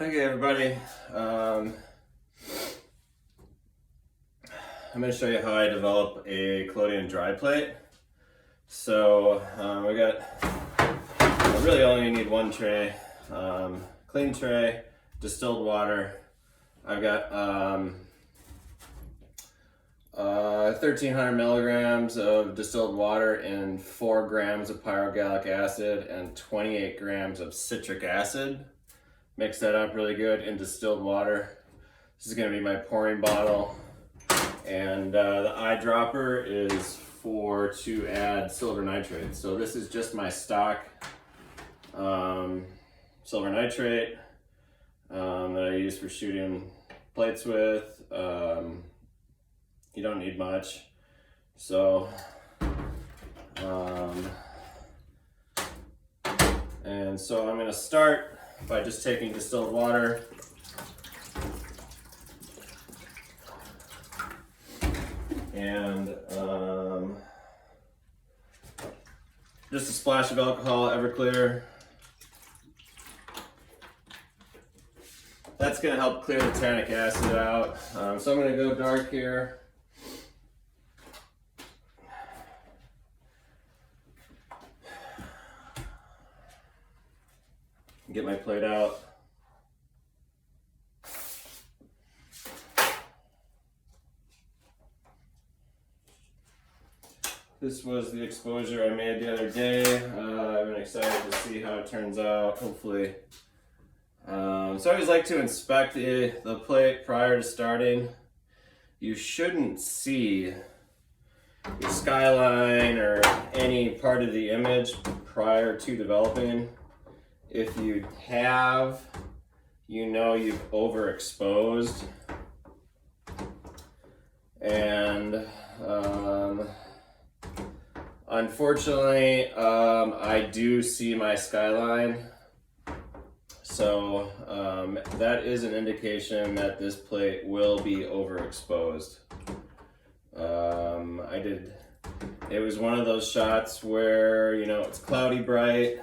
Okay, everybody. I'm going to show you how I develop a collodion dry plate. So I really only need one tray, clean tray, distilled water. I've got 1,300 milligrams of distilled water and 4 grams of pyrogallic acid and 28 grams of citric acid. Mix that up really good in distilled water. This is going to be my pouring bottle, and the eyedropper is to add silver nitrate. So this is just my stock silver nitrate that I use for shooting plates with. You don't need much. So and so I'm going to start by just taking distilled water and just a splash of alcohol, Everclear. That's going to help clear the tannic acid out. So I'm going to go dark here. Get my plate out. This was the exposure I made the other day. I've been excited to see how it turns out, hopefully. So I always like to inspect the plate prior to starting. You shouldn't see your skyline or any part of the image prior to developing. If you have, you know you've overexposed. And unfortunately, I do see my skyline. So that is an indication that this plate will be overexposed. It was one of those shots where, you know, it's cloudy bright.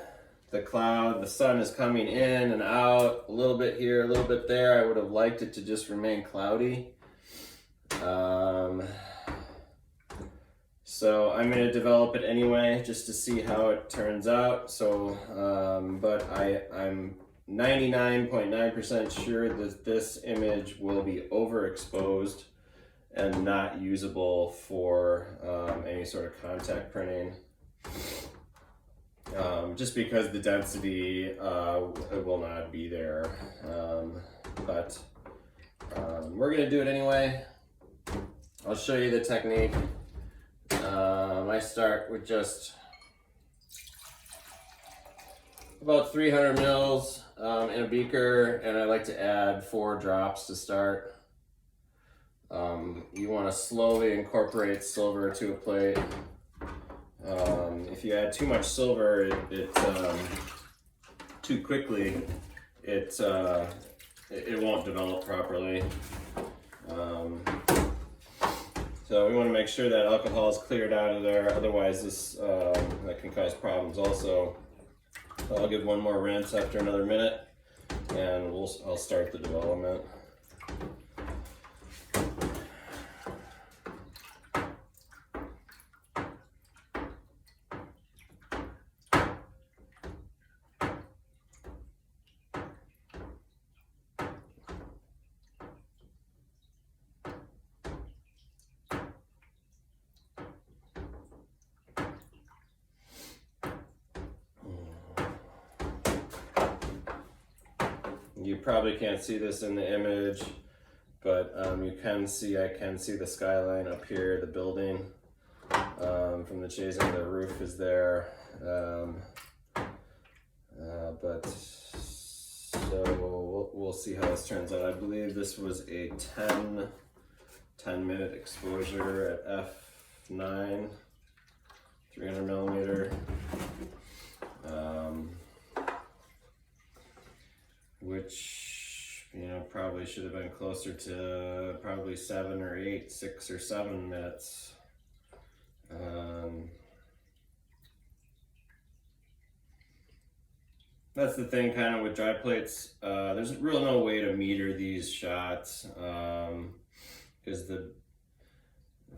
The sun is coming in and out, a little bit here, a little bit there. I would have liked it to just remain cloudy. So I'm going to develop it anyway, just to see how it turns out. So, but I'm 99.9% sure that this image will be overexposed and not usable for any sort of contact printing. Just because the density will not be there. But we're going to do it anyway. I'll show you the technique. I start with just about 300 mils in a beaker, and I like to add 4 drops to start. You want to slowly incorporate silver to a plate. If you add too much silver, too quickly, it won't develop properly. So we want to make sure that alcohol is cleared out of there. Otherwise, that can cause problems also. I'll give one more rinse after another minute, and I'll start the development. You probably can't see this in the image, but I can see the skyline up here, the building from the chasing. The roof is there, but so we'll see how this turns out. I believe this was a 10-minute exposure at f9, 300 millimeter. Which, you know, probably should have been closer to probably 7 or 8, 6 or 7 minutes. that's the thing kind of with dry plates. There's really no way to meter these shots, because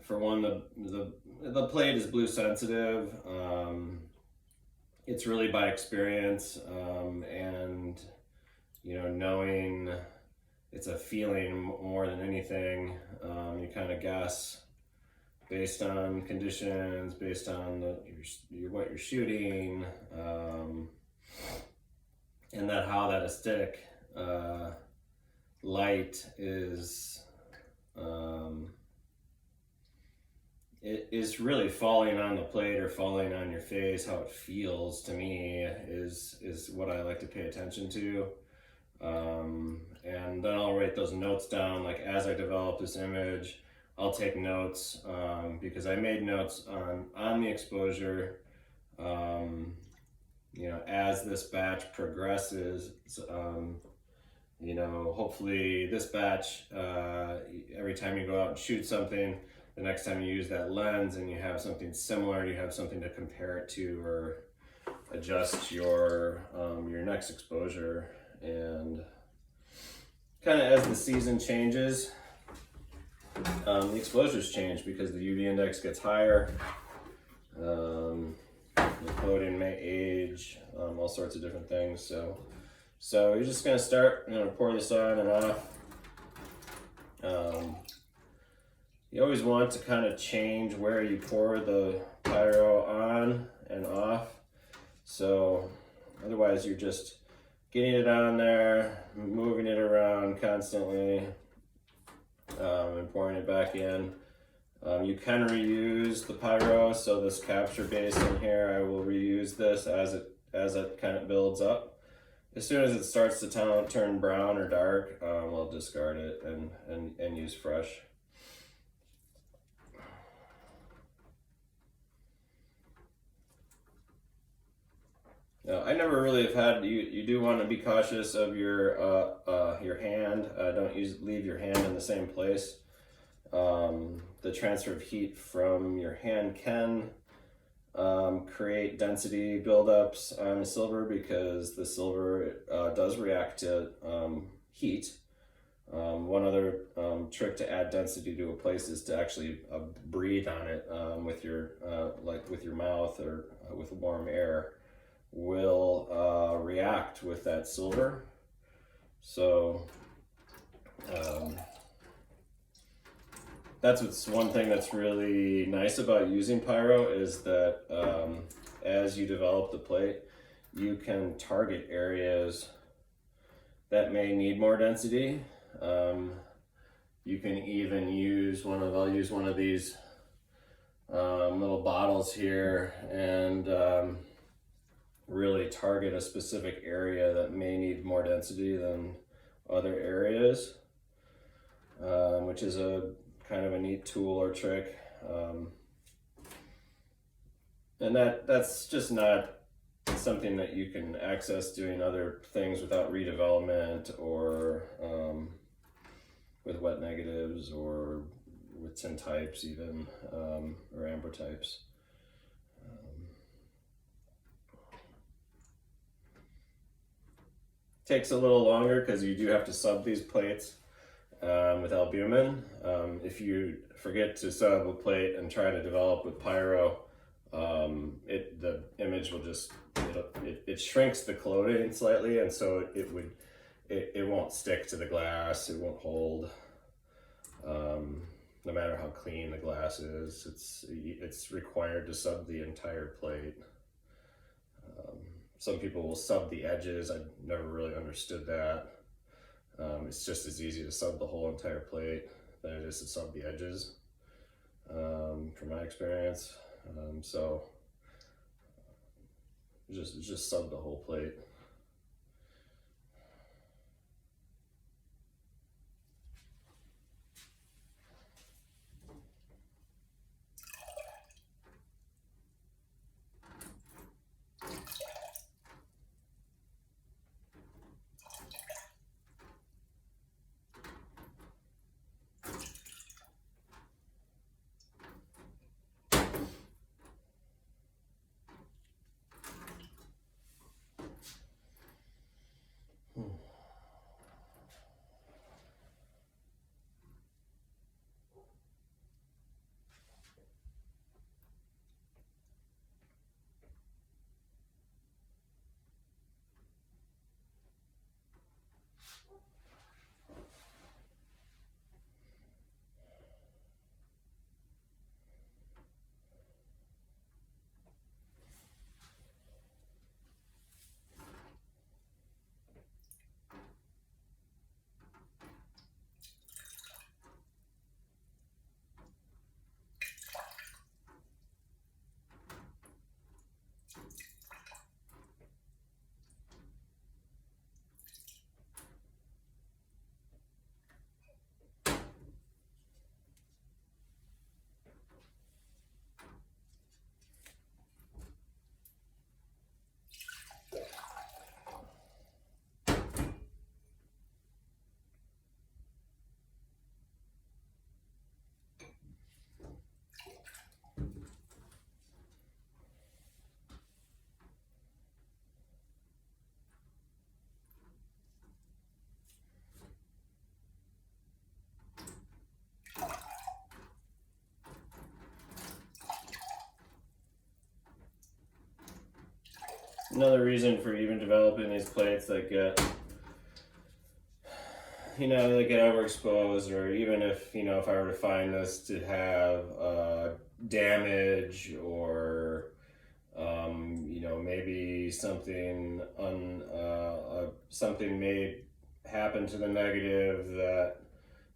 for one, the plate is blue sensitive. It's really by experience, and knowing it's a feeling more than anything. You kind of guess based on conditions, based on what you're shooting, and how that aesthetic light is. It is really falling on the plate or falling on your face. How it feels to me is what I like to pay attention to. And then I'll write those notes down. Like as I develop this image, I'll take notes, because I made notes on the exposure. As this batch progresses, hopefully this batch, every time you go out and shoot something, the next time you use that lens and you have something similar, you have something to compare it to or adjust your next exposure. And kind of as the season changes, the exposures change because the UV index gets higher. The collodion may age, all sorts of different things. So you're just gonna start, pour this on and off. You always want to kind of change where you pour the pyro on and off. So otherwise you're just getting it on there, moving it around constantly, and pouring it back in. You can reuse the pyro, so this capture base in here, I will reuse this as it kind of builds up. As soon as it starts to turn brown or dark, we'll discard it and use fresh. Now, I never really have had, you do want to be cautious of your hand. Don't leave your hand in the same place. The transfer of heat from your hand can create density buildups on the silver because the silver does react to heat. One other trick to add density to a place is to actually breathe on it with your mouth or with warm air. Will react with that silver. So that's one thing that's really nice about using pyro is that as you develop the plate, you can target areas that may need more density. You can even use I'll use one of these little bottles here and really target a specific area that may need more density than other areas, which is a kind of a neat tool or trick. And that's just not something that you can access doing other things without redevelopment or with wet negatives or with tin types even, or amber types. Takes a little longer because you do have to sub these plates with albumin. If you forget to sub a plate and try to develop with pyro, the image will just it shrinks the collodion slightly, and so it won't stick to the glass. It won't hold. No matter how clean the glass is, it's required to sub the entire plate. Some people will sub the edges. I never really understood that. It's just as easy to sub the whole entire plate than it is to sub the edges, from my experience. So just sub the whole plate. Another reason for even developing these plates that get, they get overexposed, or even if, if I were to find this to have damage, or maybe something may happen to the negative that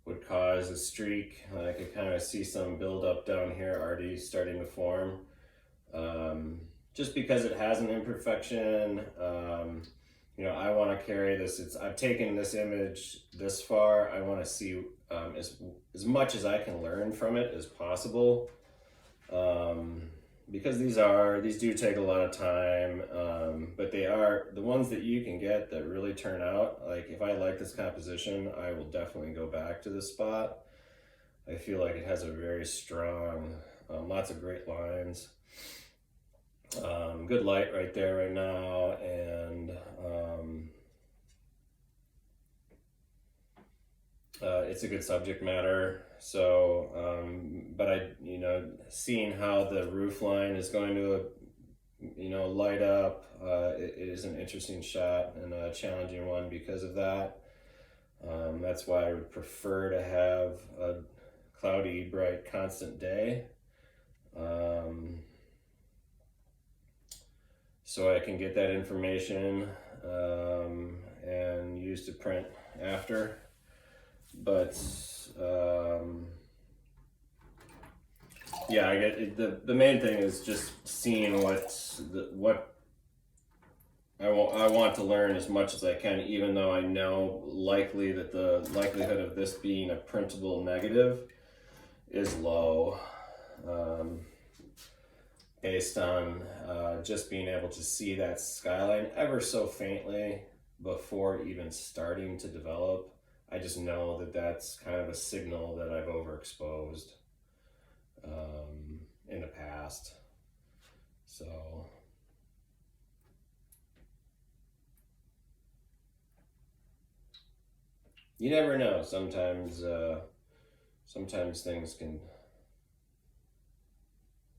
would cause a streak. I could kind of see some buildup down here already starting to form. Just because it has an imperfection, I want to carry this. I've taken this image this far. I want to see as much as I can learn from it as possible. Because these do take a lot of time, but they are the ones that you can get that really turn out. Like, if I like this composition, I will definitely go back to this spot. I feel like it has a very strong, lots of great lines, good light right there right now, and it's a good subject matter. So, but seeing how the roof line is going to, light up, it is an interesting shot and a challenging one because of that. That's why I would prefer to have a cloudy, bright, constant day. So I can get that information and use to print after. But I get it. The main thing is just seeing what I want to learn as much as I can, even though I know likely that the likelihood of this being a printable negative is low, based on just being able to see that skyline ever so faintly before even starting to develop. I just know that that's kind of a signal that I've overexposed in the past. So you never know. Sometimes things can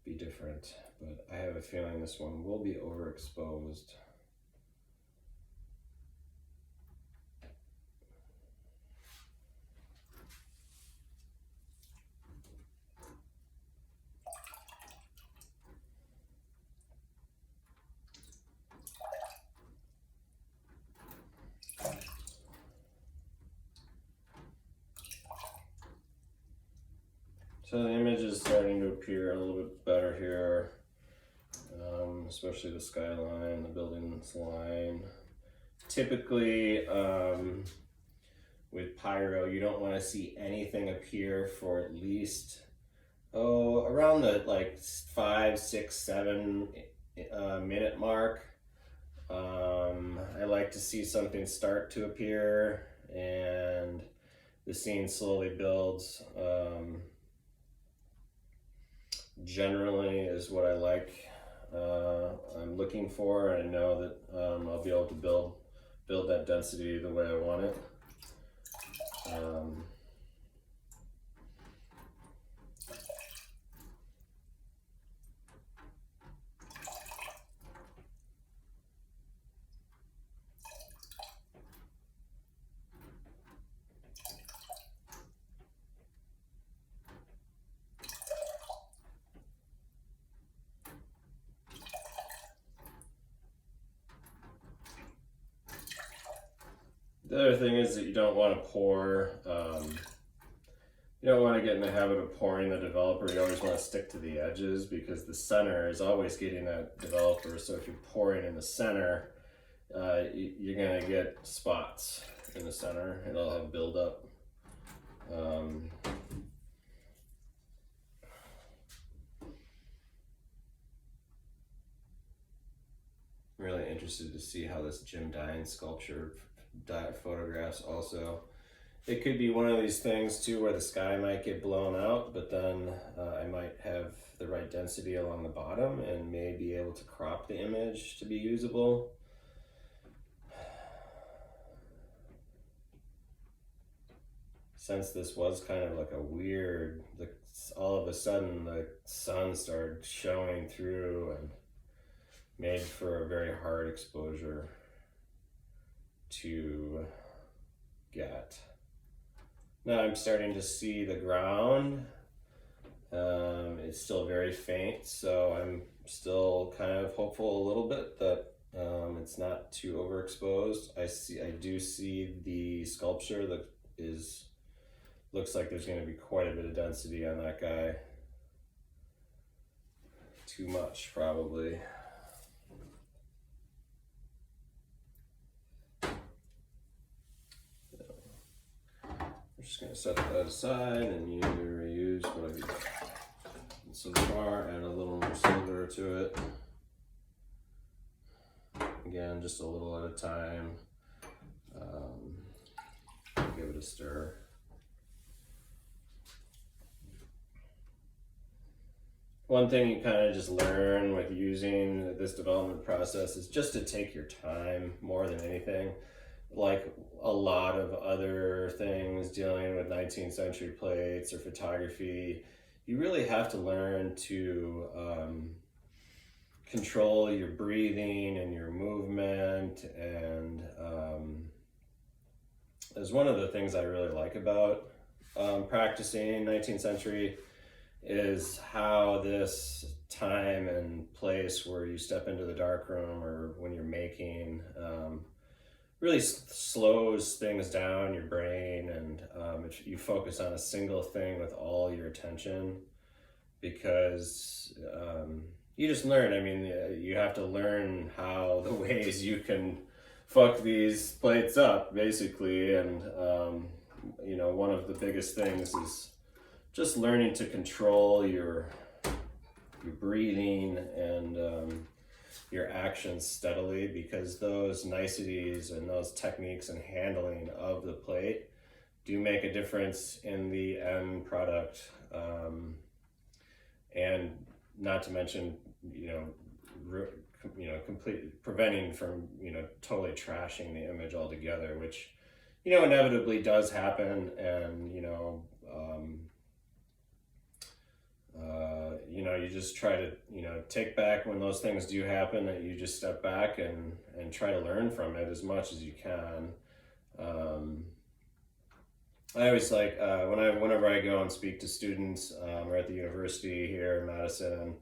be different, but I have a feeling this one will be overexposed. So the image is starting to appear a little bit better here, especially the skyline, the building's line. Typically, with pyro, you don't want to see anything appear for at least around the 5, 6, 7 minute mark. I like to see something start to appear and the scene slowly builds. Generally is what I like. I'm looking for, and I know that I'll be able to build that density the way I want it. The other thing is that you don't want to pour, you don't want to get in the habit of pouring the developer. You always want to stick to the edges, because the center is always getting that developer. So if you're pouring in the center, you're going to get spots in the center. It'll have buildup. Really interested to see how this Jim Dine sculpture photographs also. It could be one of these things too where the sky might get blown out, but then I might have the right density along the bottom and may be able to crop the image to be usable. Since this was kind of like a weird, all of a sudden the sun started showing through, and made for a very hard exposure to get. Now I'm starting to see the ground. It's still very faint, so I'm still kind of hopeful a little bit that it's not too overexposed. I do see the sculpture that looks like there's going to be quite a bit of density on that guy. Too much, probably. I'm just going to set that aside and you reuse what I've used so far, add a little more silver to it. Again, just a little at a time. Give it a stir. One thing you kind of just learn with using this development process is just to take your time more than anything. Like a lot of other things dealing with 19th century plates or photography, you really have to learn to control your breathing and your movement, and is one of the things I really like about practicing 19th century is how this time and place where you step into the dark room or when you're making really slows things down, your brain, and if you focus on a single thing with all your attention, because you just learn. I mean, you have to learn how the ways you can fuck these plates up, basically, and you know, one of the biggest things is just learning to control your breathing and your actions steadily, because those niceties and those techniques and handling of the plate do make a difference in the end product, and not to mention, completely preventing from, totally trashing the image altogether, which, inevitably does happen. And, you just try to, take back when those things do happen, that you just step back and try to learn from it as much as you can. I always like, whenever I go and speak to students, or at the university here in Madison,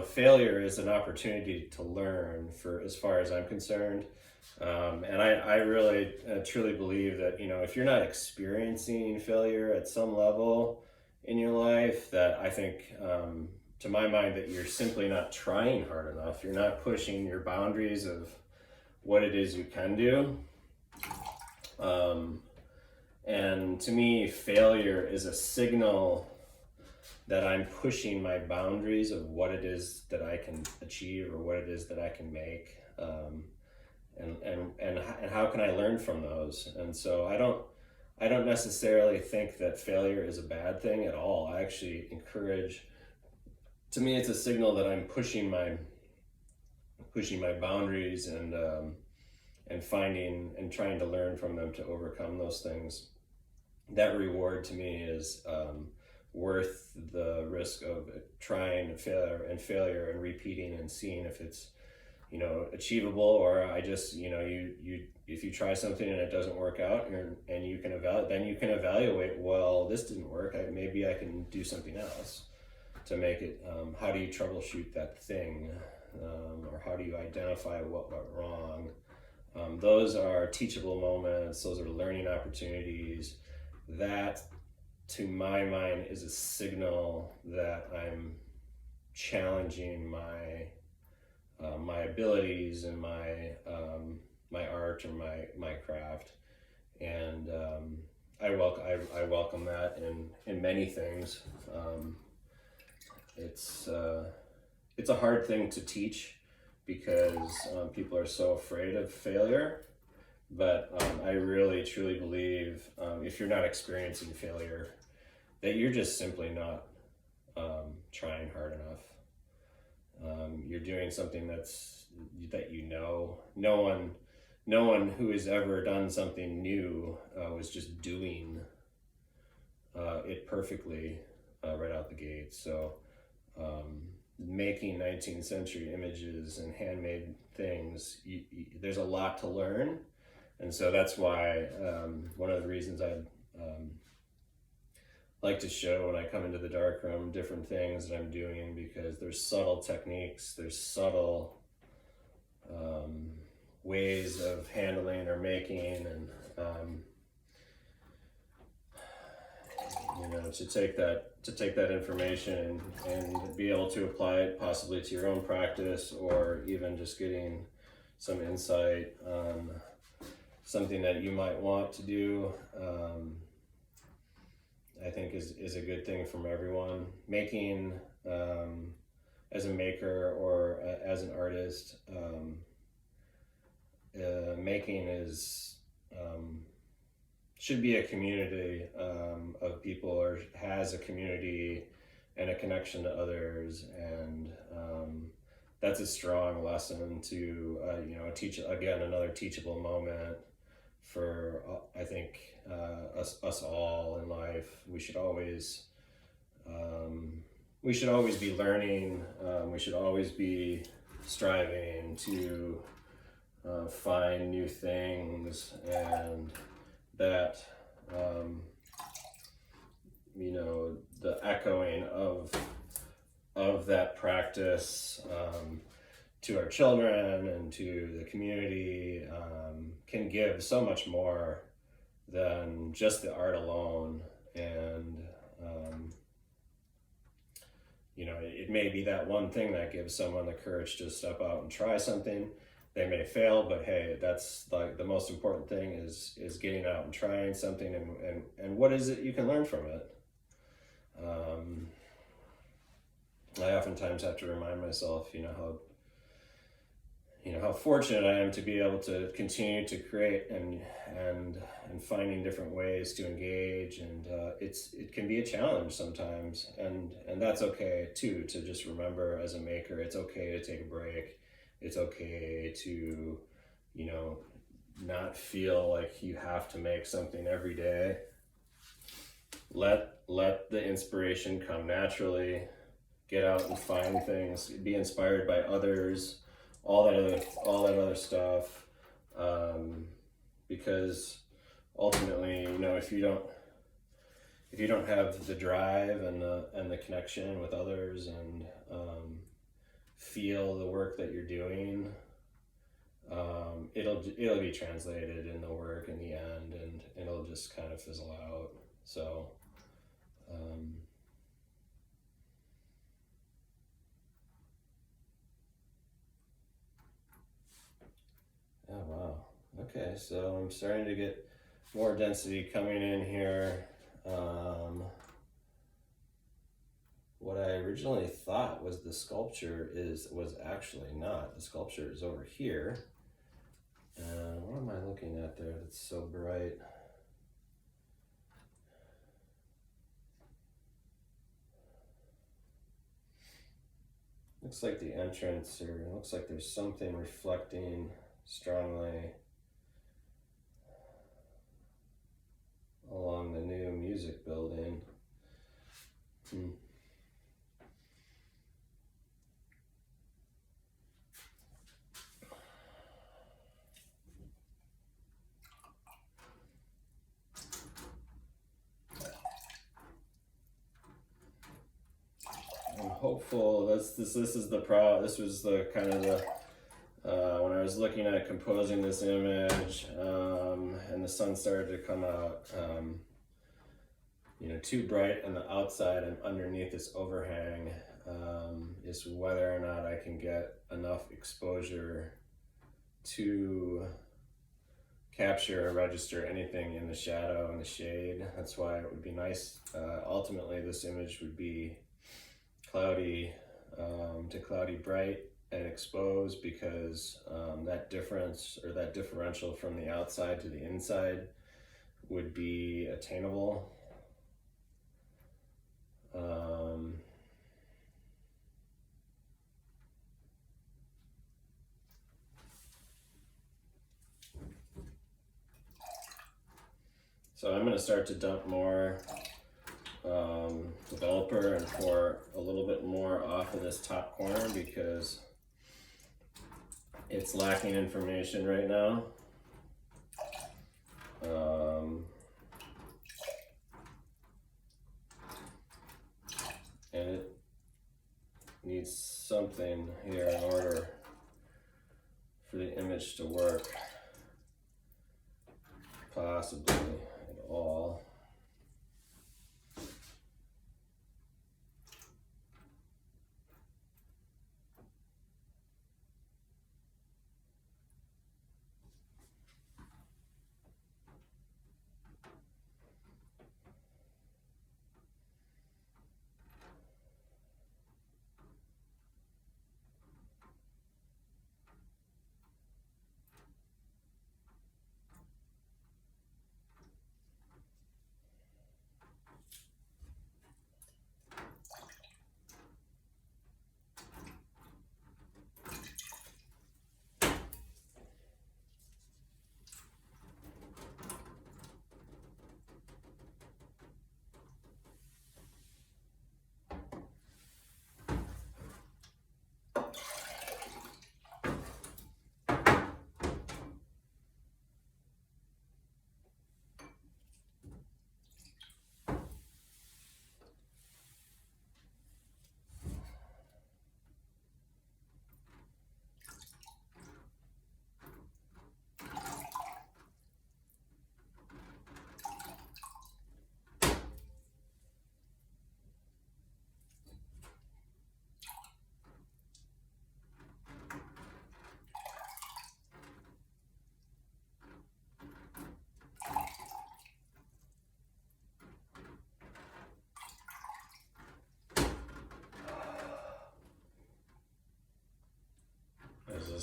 failure is an opportunity to learn, for as far as I'm concerned. And I really truly believe that, if you're not experiencing failure at some level in your life, that I think, to my mind, that you're simply not trying hard enough. You're not pushing your boundaries of what it is you can do. And to me, failure is a signal that I'm pushing my boundaries of what it is that I can achieve or what it is that I can make. And how can I learn from those? And so I don't necessarily think that failure is a bad thing at all. I actually encourage, to me, it's a signal that I'm pushing my boundaries and finding and trying to learn from them to overcome those things. That reward to me is worth the risk of trying failure and repeating and seeing if it's achievable, or I just if you try something and it doesn't work out, and you can evaluate, well, this didn't work, maybe I can do something else to make it. How do you troubleshoot that thing, or how do you identify what went wrong? Those are teachable moments. Those are learning opportunities. That, to my mind, is a signal that I'm challenging my abilities and my art or my craft, and I welcome that in many things. It's a hard thing to teach, because people are so afraid of failure. But I really truly believe, if you're not experiencing failure, that you're just simply not trying hard enough. You're doing something that no one who has ever done something new was just doing it perfectly right out the gate. So making 19th century images and handmade things, there's a lot to learn. And so that's why one of the reasons I like to show when I come into the darkroom different things that I'm doing, because there's subtle techniques, there's subtle ways of handling or making, and to take that information and be able to apply it possibly to your own practice, or even just getting some insight on something that you might want to do. I think is a good thing from everyone. Making as a maker or as an artist, making is should be a community of people, or has a community and a connection to others, and that's a strong lesson to teach, again, another teachable moment for I think us all in life. We should always be learning. We should always be striving to find new things, and that the echoing of that practice to our children and to the community can give so much more than just the art alone. And it may be that one thing that gives someone the courage to step out and try something. They may fail, but hey, that's like the most important thing is getting out and trying something, and what is it you can learn from it. I oftentimes have to remind myself, how fortunate I am to be able to continue to create and finding different ways to engage, and it can be a challenge sometimes, and that's okay too. To just remember, as a maker, it's okay to take a break. It's okay to, not feel like you have to make something every day. Let the inspiration come naturally. Get out and find things. Be inspired by others. All that other stuff. Because ultimately, if you don't have the drive and the connection with others, and feel the work that you're doing, it'll be translated in the work in the end, and it'll just kind of fizzle out. So oh wow, okay, so I'm starting to get more density coming in here. What I originally thought was the sculpture was actually not. The sculpture is over here. What am I looking at there that's so bright? Looks like the entrance, or it looks like there's something reflecting strongly along the new music building. I'm hopeful. This was the kind of the when I was looking at composing this image, and the sun started to come out, too bright on the outside and underneath this overhang, is whether or not I can get enough exposure to capture or register anything in the shadow and the shade. That's why it would be nice. Ultimately, this image would be cloudy to cloudy bright and exposed, because that difference, or that differential from the outside to the inside, would be attainable. So I'm going to start to dump more developer and pour a little bit more off of this top corner because it's lacking information right now. And it needs something here in order for the image to work, possibly at all.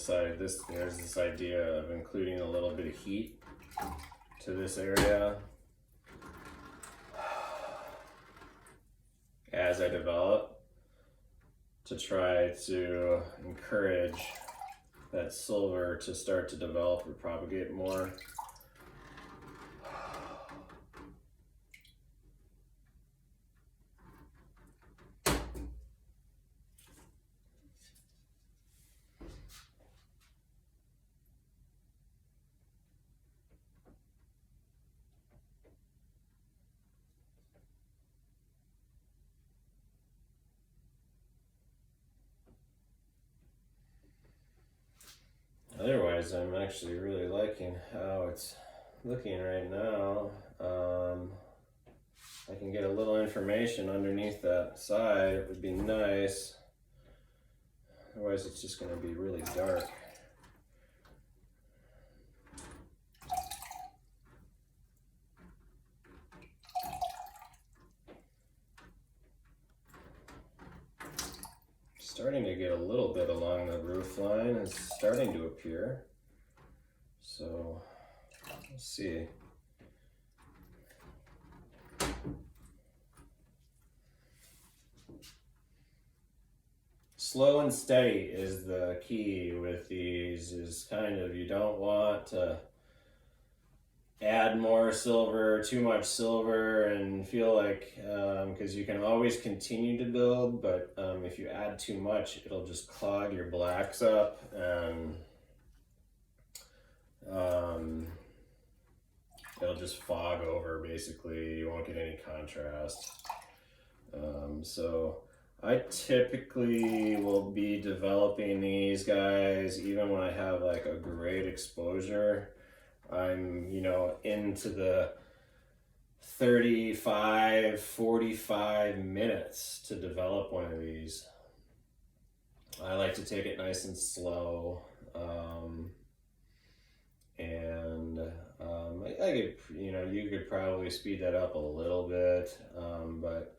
There's this idea of including a little bit of heat to this area as I develop to try to encourage that silver to start to develop or propagate more. Otherwise, I'm actually really liking how it's looking right now. I can get a little information underneath that side. It would be nice. Otherwise, it's just going to be really dark. Starting to get a little bit along the roof line. It's starting to appear. So, let's see. Slow and steady is the key with these, is kind of, you don't want to add more silver, too much silver, and feel like, because you can always continue to build, but if you add too much, it'll just clog your blacks up, and it'll just fog over, basically. You won't get any contrast. So I typically will be developing these guys even when I have like a great exposure. I'm, into the 35, 45 minutes to develop one of these. I like to take it nice and slow. I could, you could probably speed that up a little bit, but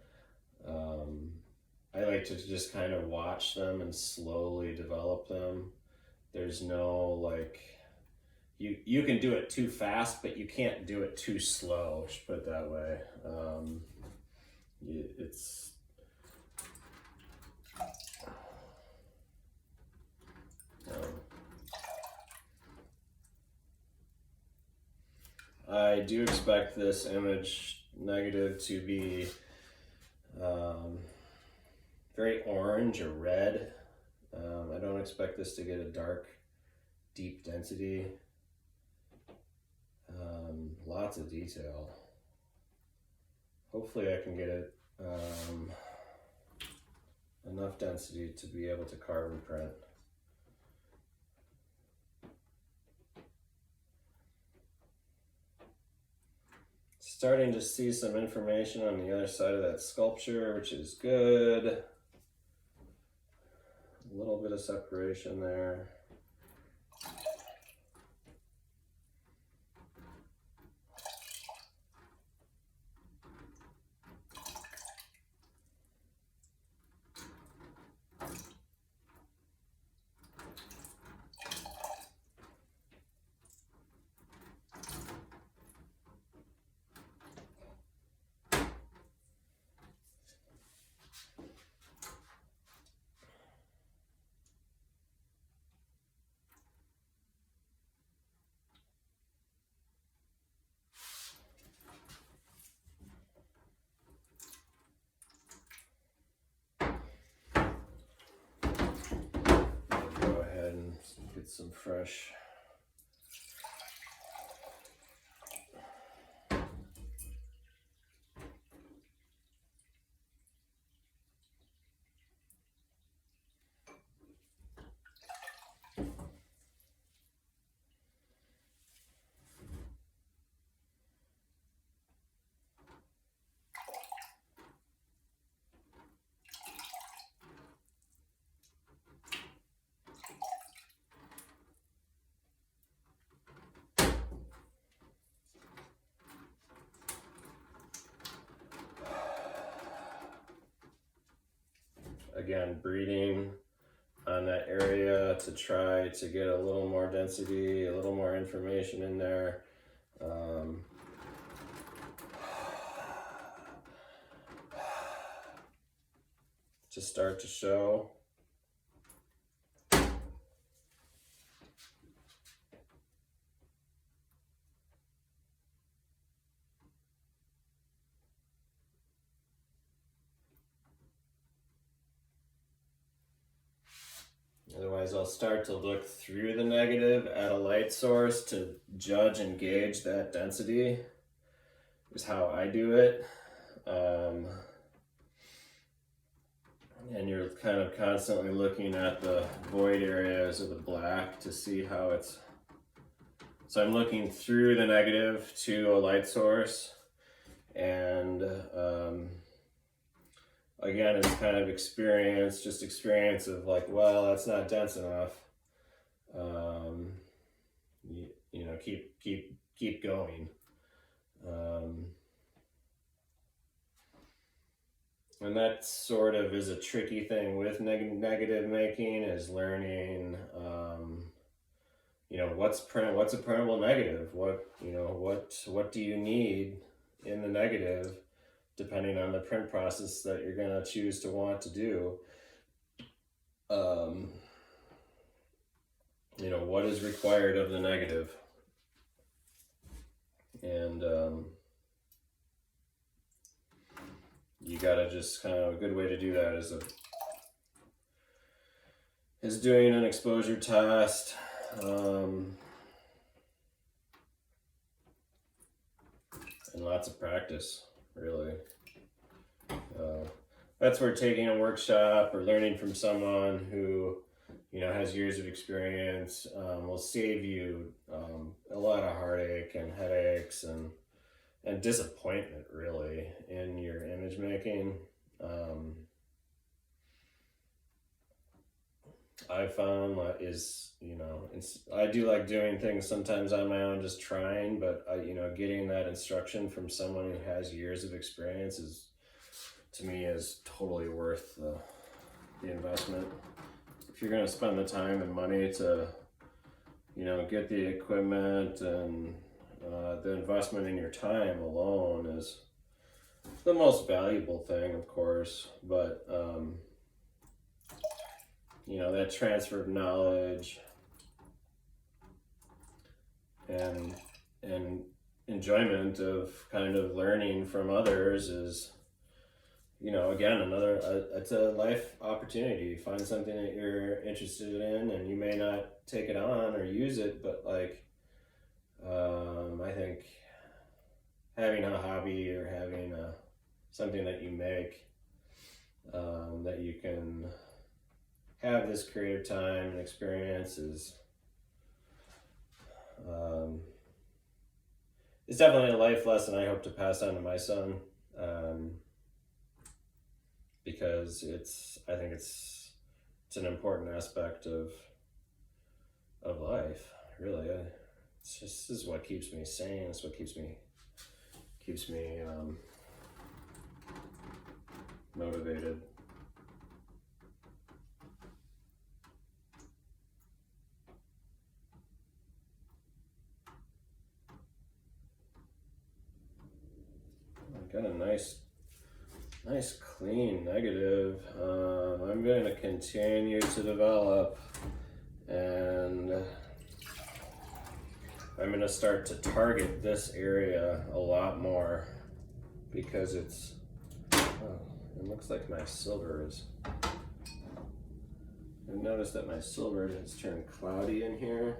I like to just kind of watch them and slowly develop them. There's no like, you can do it too fast, but you can't do it too slow, I should put it that way. I do expect this image negative to be very orange or red. I don't expect this to get a dark, deep density. Lots of detail. Hopefully I can get it enough density to be able to carve and print. Starting to see some information on the other side of that sculpture, which is good. A little bit of separation there. Get some fresh again, breeding on that area to try to get a little more density, a little more information in there. To start to show. Otherwise, I'll start to look through the negative at a light source to judge and gauge that density, is how I do it. And you're kind of constantly looking at the void areas of the black to see how it's... So I'm looking through the negative to a light source, and again, it's kind of experience of like, well, that's not dense enough. You know, keep going. And that sort of is a tricky thing with negative making, is learning, you know, what's a printable negative? What do you need in the negative, depending on the print process that you're gonna choose to want to do. You know, what is required of the negative. And you gotta just kind of, a good way to do that is doing an exposure test. And lots of practice, really. That's where taking a workshop or learning from someone who, you know, has years of experience will save you a lot of heartache and headaches and disappointment, really, in your image making. I found is, you know, I do like doing things sometimes on my own, just trying, but you know, getting that instruction from someone who has years of experience is, to me, is totally worth the investment. If you're going to spend the time and money to, you know, get the equipment, and the investment in your time alone is the most valuable thing, of course, but you know, that transfer of knowledge and enjoyment of kind of learning from others is you know, again, it's a life opportunity. You find something that you're interested in, and you may not take it on or use it, but like, I think having a hobby or having something that you make, that you can have this creative time and experience is, it's definitely a life lesson I hope to pass on to my son, because I think it's an important aspect of life, really. It's just, this is what keeps me sane. It's what keeps me motivated. I got a nice clean negative. I'm going to continue to develop, and I'm going to start to target this area a lot more, because it looks like my silver is, I've noticed that my silver has turned cloudy in here,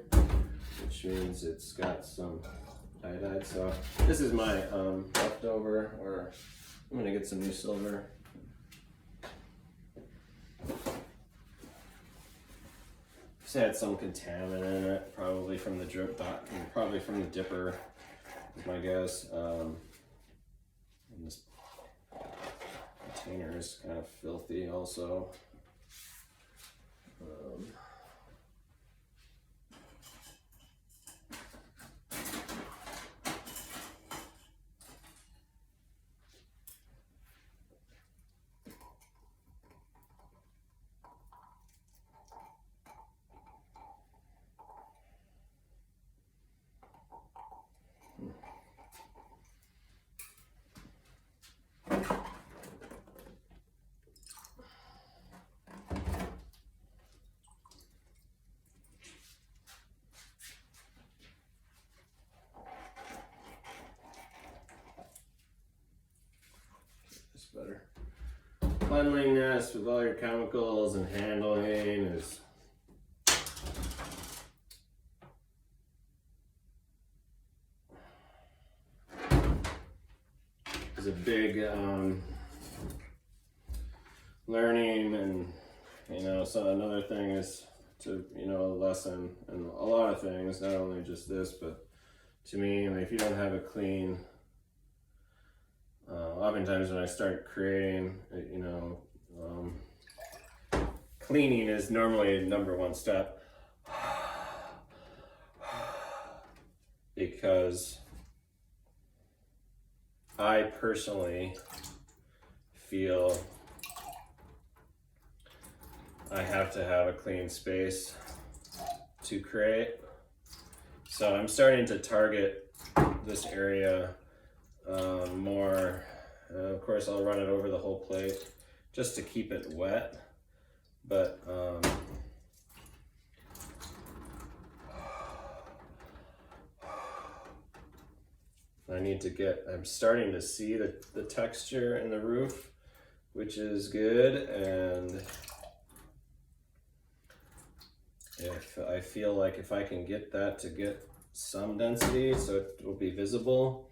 which means it's got some iodide. So this is my leftover, or I'm gonna get some new silver. It's had some contaminant in it, probably from the probably from the dipper, is my guess. And this container is kind of filthy also. Better. Cleanliness with all your chemicals and handling is a big learning, and you know, so another thing is to, you know, a lesson in a lot of things, not only just this, but to me, if you don't have a clean, oftentimes when I start creating, you know, cleaning is normally number one step, because I personally feel I have to have a clean space to create. So I'm starting to target this area more. Of course, I'll run it over the whole plate just to keep it wet, but I'm starting to see the texture in the roof, which is good, and if I feel like if I can get that to get some density so it will be visible,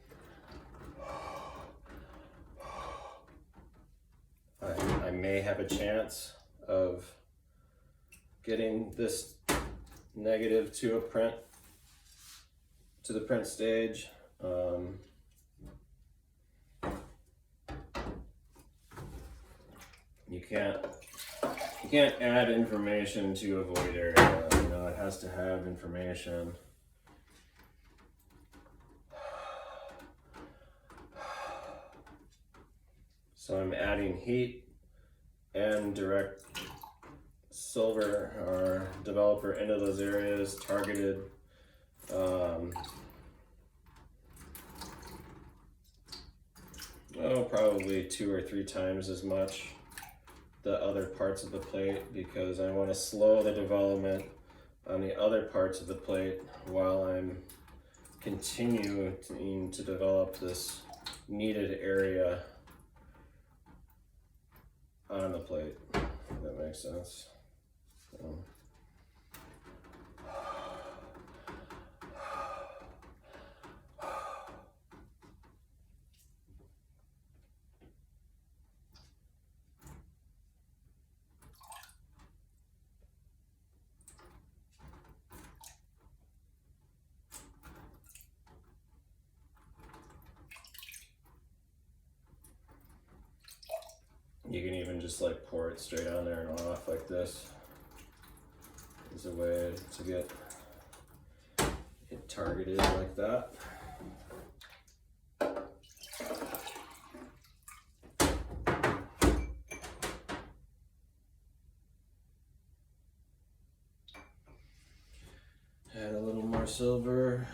I may have a chance of getting this negative to the print stage. You can't add information to a void area. You know, it has to have information. So I'm adding heat and direct silver or developer into those areas, targeted. Probably 2 or 3 times as much the other parts of the plate, because I want to slow the development on the other parts of the plate while I'm continuing to develop this needed area on the plate, if that makes sense. You can even just like pour it straight on there and off like this. Is a way to get it targeted like that. Add a little more silver.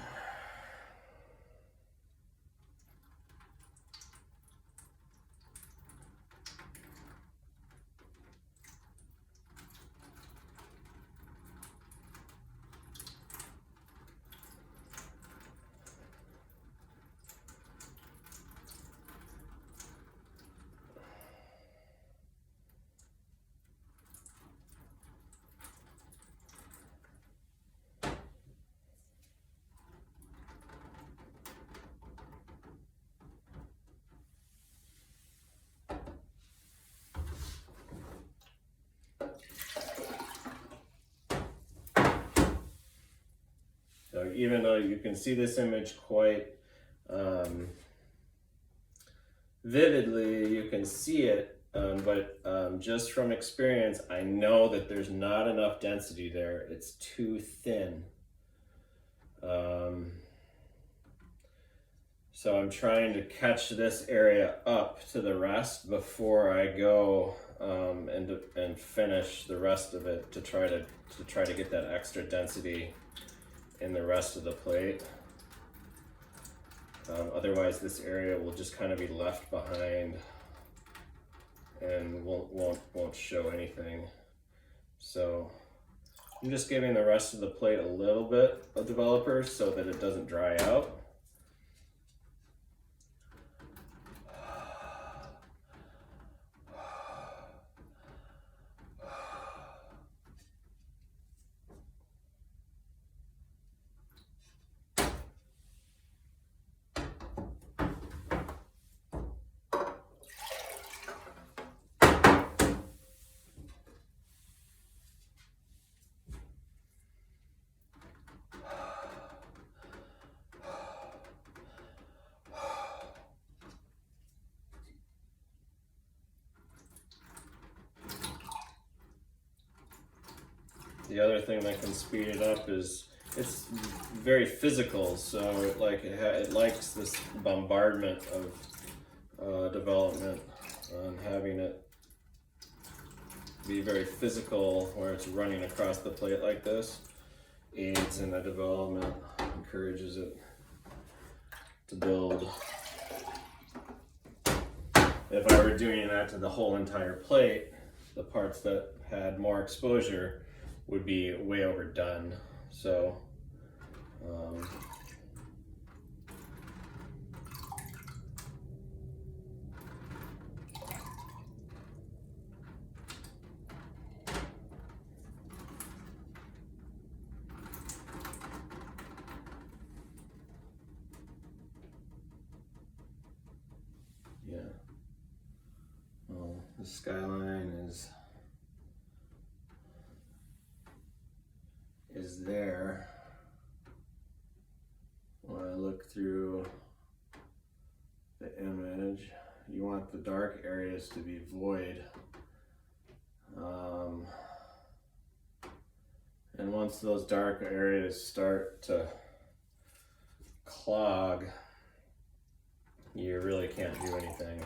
So even though you can see this image quite vividly, you can see it, but just from experience, I know that there's not enough density there. It's too thin. So I'm trying to catch this area up to the rest before I go and finish the rest of it to try to get that extra density in the rest of the plate. Otherwise this area will just kind of be left behind and won't show anything. So I'm just giving the rest of the plate a little bit of developer so that it doesn't dry out. The other thing that can speed it up is it's very physical, so it likes this bombardment of development, and having it be very physical where it's running across the plate like this aids in the development, encourages it to build. If I were doing that to the whole entire plate, the parts that had more exposure would be way overdone. So yeah, well, the skyline is there. When I look through the image, you want the dark areas to be void. And once those dark areas start to clog, you really can't do anything.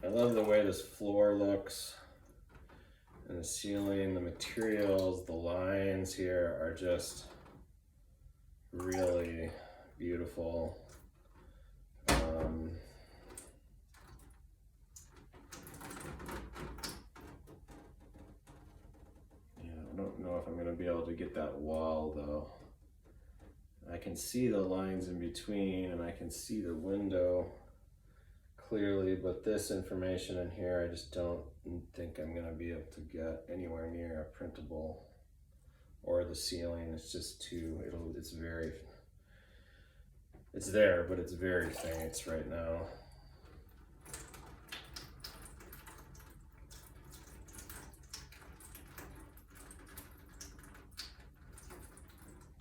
I love the way this floor looks, and the ceiling, the materials, the lines here are just really beautiful. can see the lines in between and I can see the window clearly, but this information in here, I just don't think I'm gonna be able to get anywhere near a printable, or the ceiling. It's just too, it's there, but it's very faint right now.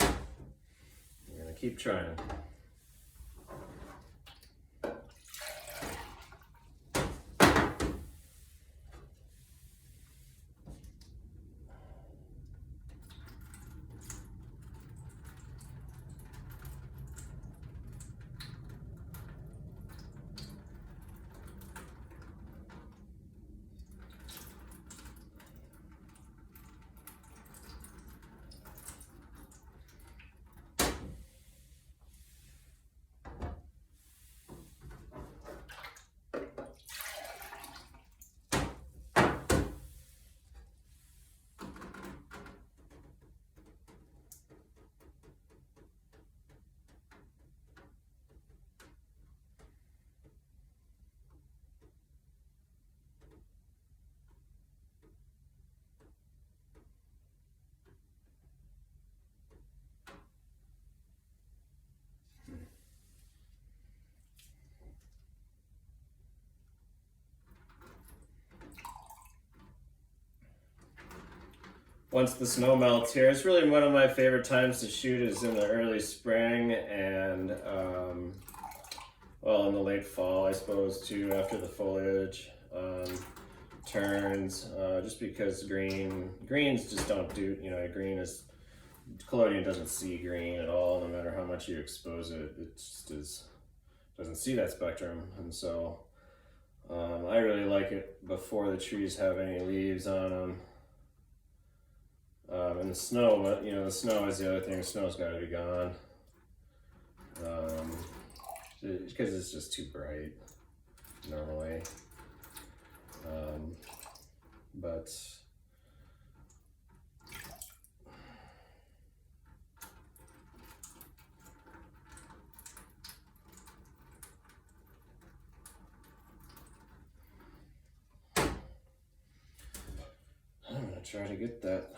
I'm gonna keep trying. Once the snow melts here, it's really one of my favorite times to shoot is in the early spring and well, in the late fall, I suppose, too, after the foliage turns, just because greens just don't do, collodion doesn't see green at all, no matter how much you expose it. It just doesn't see that spectrum, and so I really like it before the trees have any leaves on them. And the snow, but the snow is the other thing. The snow's got to be gone because it's just too bright normally. But I'm gonna try to get that.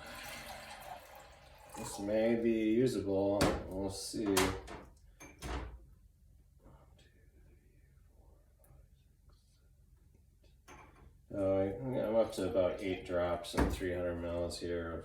This may be usable. We'll see. I'm up to about 8 drops and 300 mils here.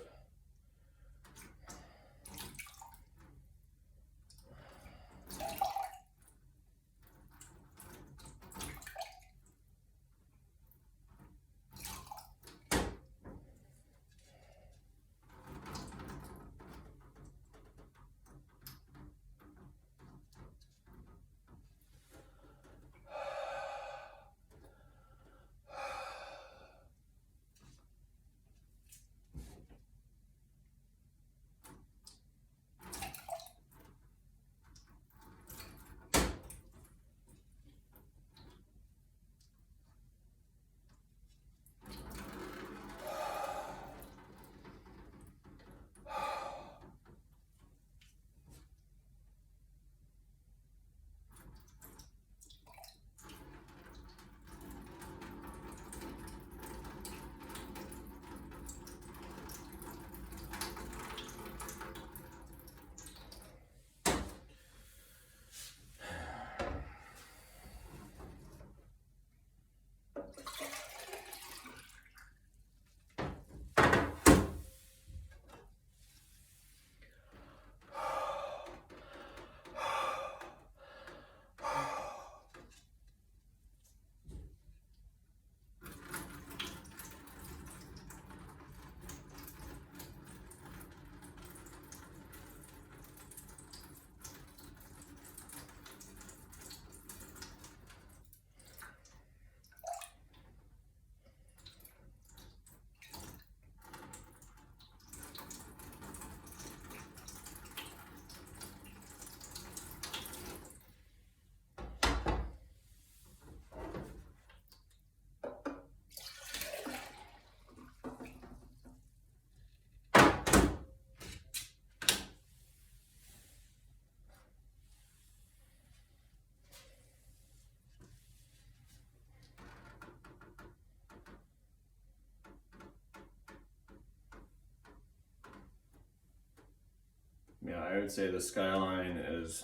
I would say the skyline is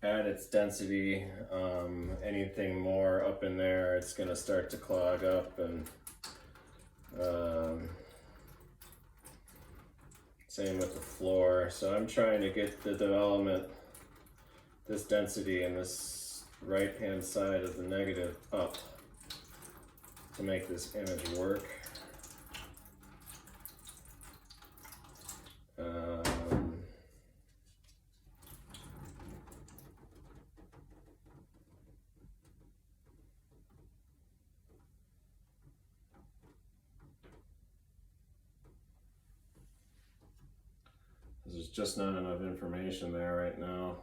at its density. Anything more up in there, it's going to start to clog up, and same with the floor. So I'm trying to get the development, this density in this right hand side of the negative up to make this image work. There's just not enough information there right now.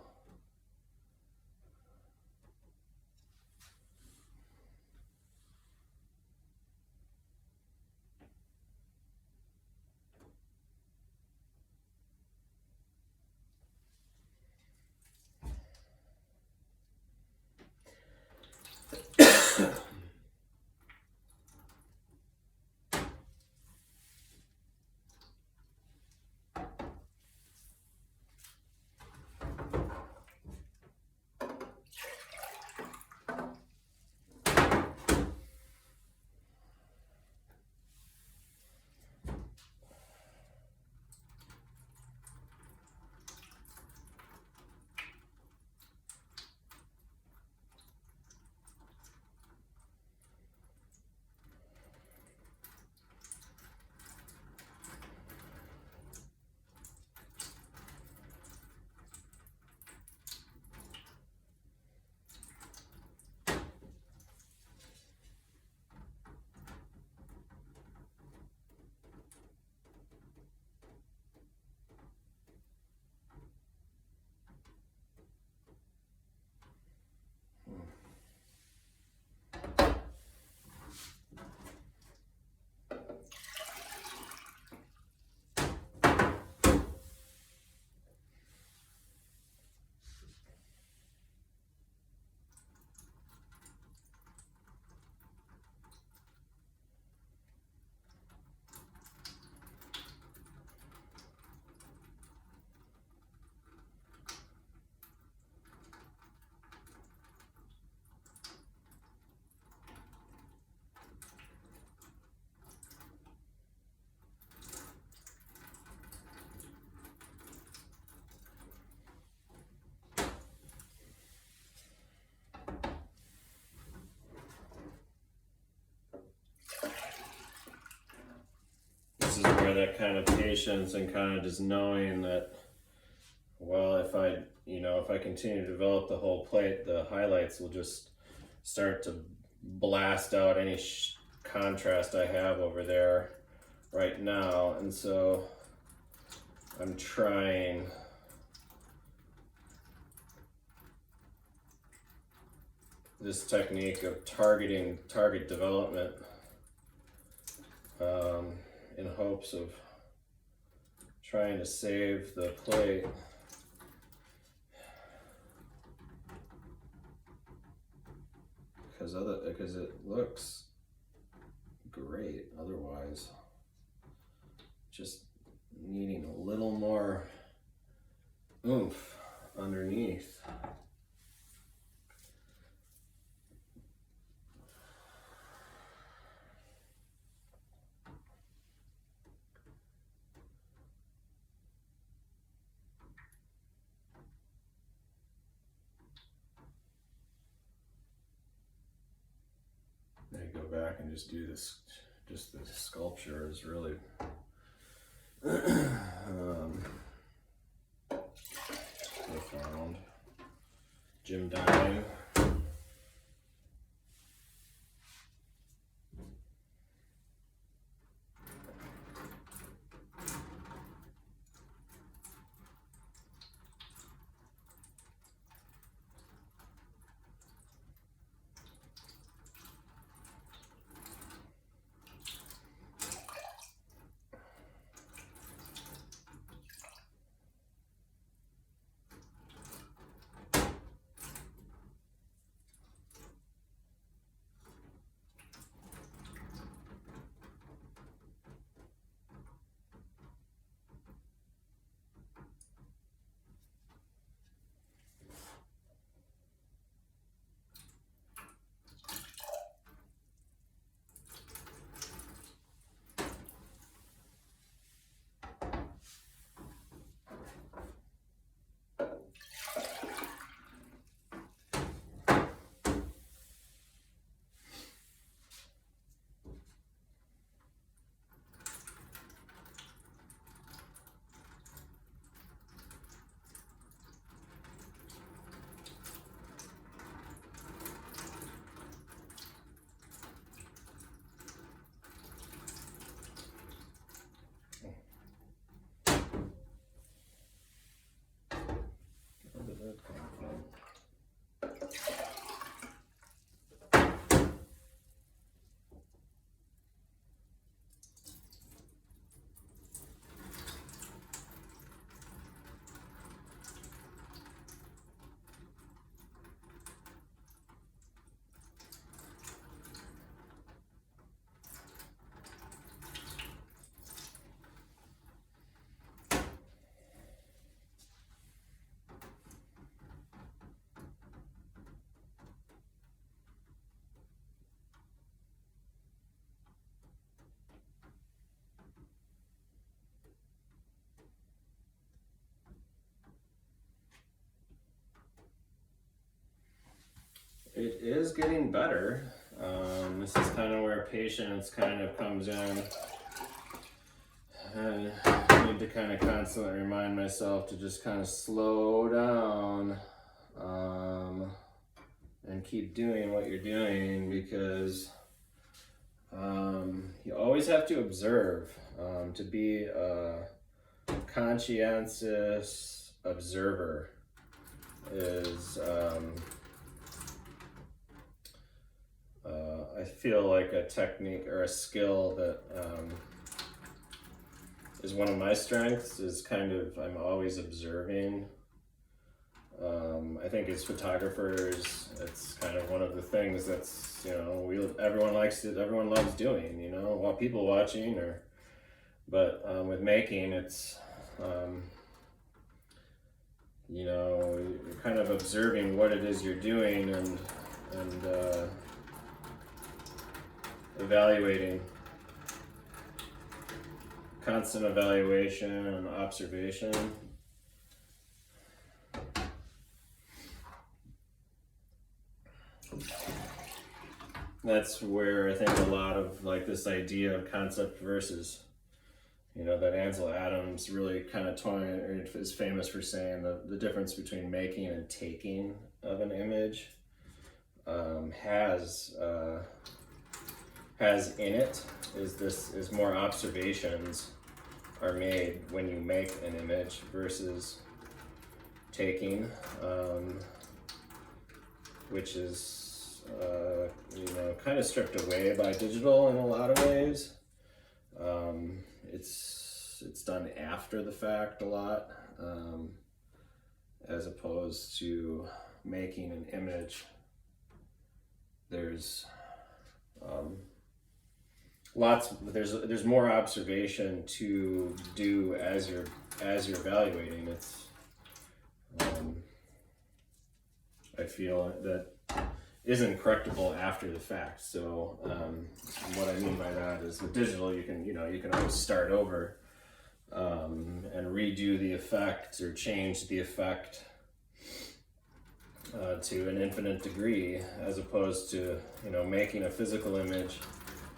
This is where that kind of patience and kind of just knowing that, well, if I continue to develop the whole plate, the highlights will just start to blast out any contrast I have over there right now. And so I'm trying this technique of target development in hopes of trying to save the plate. Because it looks great otherwise. Just needing a little more oomph underneath. Go back and just do this. Just the sculpture is really profound. Jim Dine. it is getting better. This is kind of where patience kind of comes in. And I need to kind of constantly remind myself to just kind of slow down and keep doing what you're doing, because you always have to observe, to be a conscientious observer is I feel like a technique or a skill that is one of my strengths. Is kind of, I'm always observing. I think as photographers, it's kind of one of the things that's, you know, everyone loves doing, you know, while people watching, but with making, it's, you know, you're kind of observing what it is you're doing and evaluating, constant evaluation and observation. That's where I think a lot of like this idea of concept versus, you know, that Ansel Adams really kind of is famous for saying the difference between making and taking of an image has in it is more observations are made when you make an image versus taking, which is you know, kind of stripped away by digital in a lot of ways. It's done after the fact a lot, as opposed to making an image. There's there's more observation to do as you're evaluating. It's I feel that isn't correctable after the fact. So what I mean by that is with digital, you can always start over and redo the effect or change the effect to an infinite degree, as opposed to, you know, making a physical image.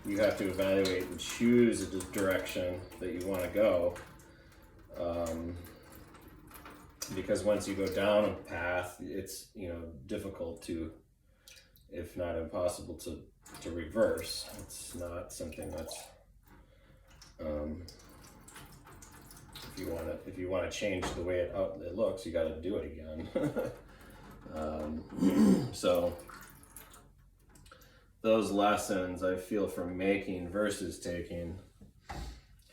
You have to evaluate and choose the direction that you want to go, because once you go down a path, it's, you know, difficult to, if not impossible, to reverse. It's not something that's if you want to change the way it looks, you got to do it again. So those lessons I feel from making versus taking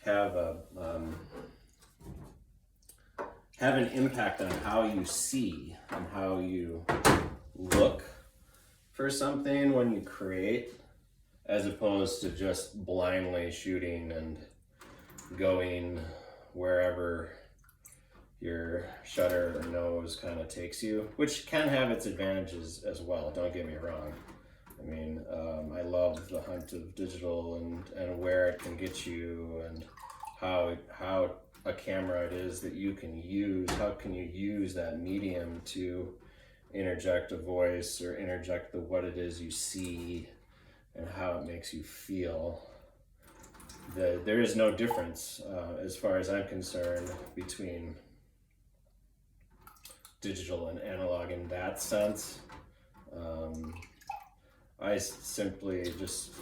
have an impact on how you see and how you look for something when you create, as opposed to just blindly shooting and going wherever your shutter or nose kind of takes you, which can have its advantages as well, don't get me wrong. I mean, I love the hunt of digital and where it can get you, and how a camera it is that you can use. How can you use that medium to interject a voice or interject what it is you see and how it makes you feel. There is no difference, as far as I'm concerned, between digital and analog in that sense. I simply just,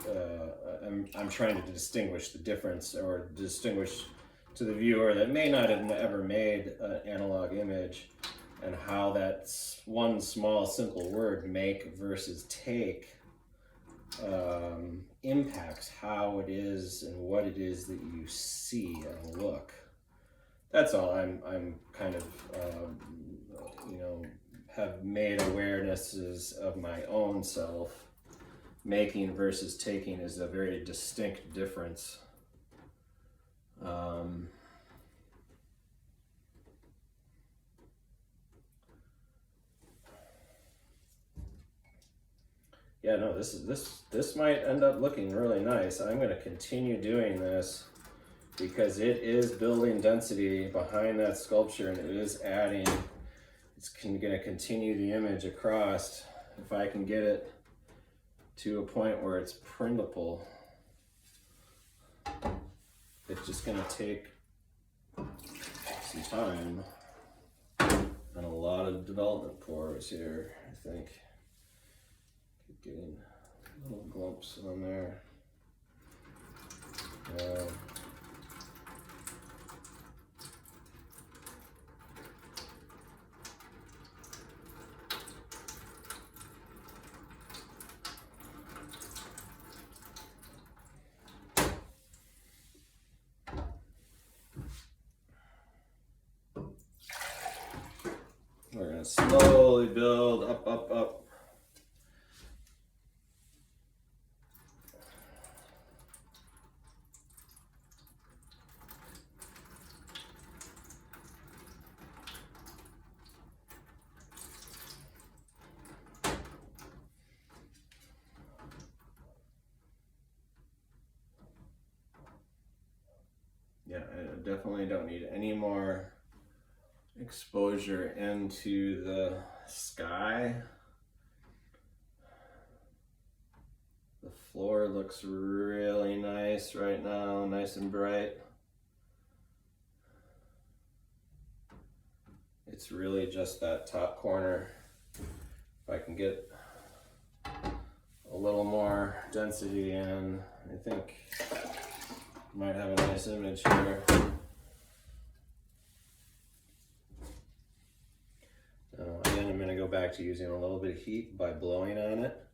I'm trying to distinguish the difference, or distinguish to the viewer that may not have ever made an analog image, and how that one small simple word, make versus take, impacts how it is and what it is that you see and look. That's all. I'm kind of, you know, have made awarenesses of my own self. Making versus taking is a very distinct difference. Yeah, no, this might end up looking really nice. I'm going to continue doing this because it is building density behind that sculpture, and it is adding. It's going to continue the image across if I can get it to a point where it's printable. It's just gonna take some time and a lot of development pores here, I think. Keep getting little glumps on there. We're gonna slowly build up, up, up. Yeah, I definitely don't need any more exposure into the sky. The floor looks really nice right now, nice and bright. It's really just that top corner. If I can get a little more density in, I think I might have a nice image here. Again, I'm going to go back to using a little bit of heat by blowing on it.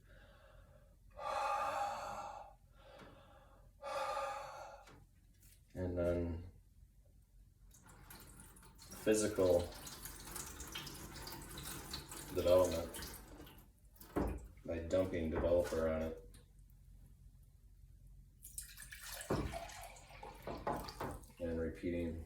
And then physical development by dumping developer on it. And repeating.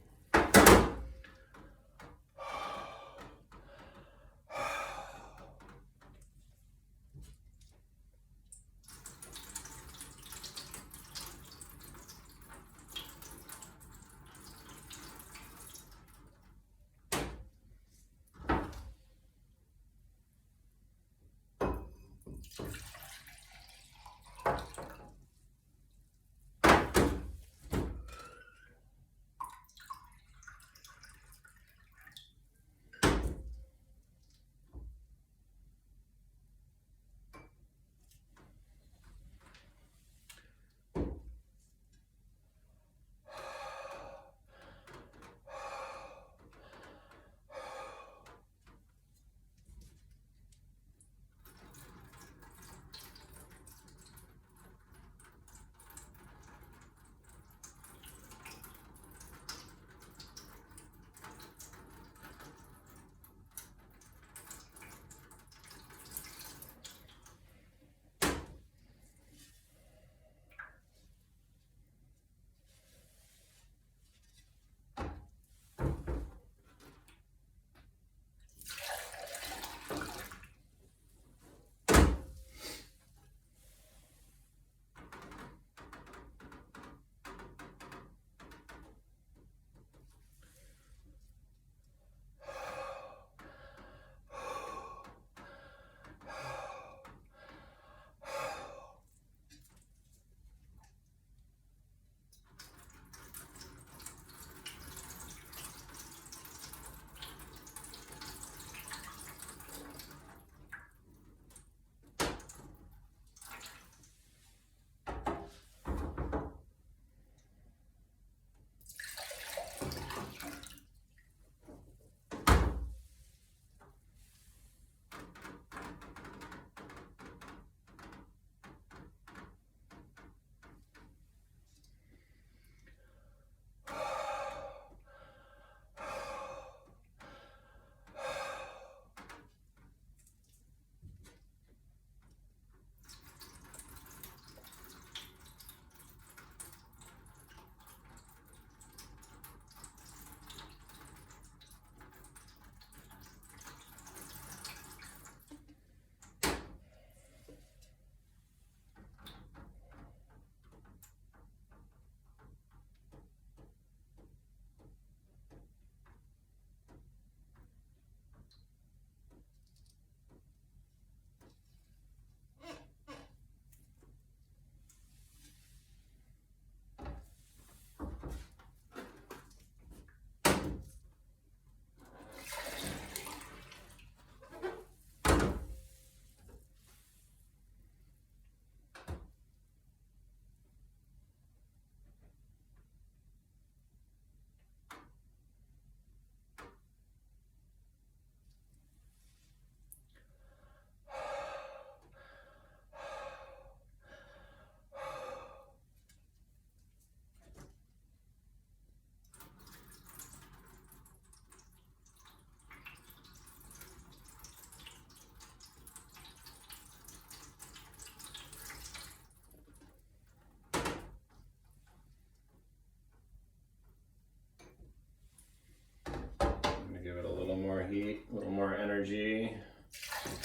heat, a little more energy,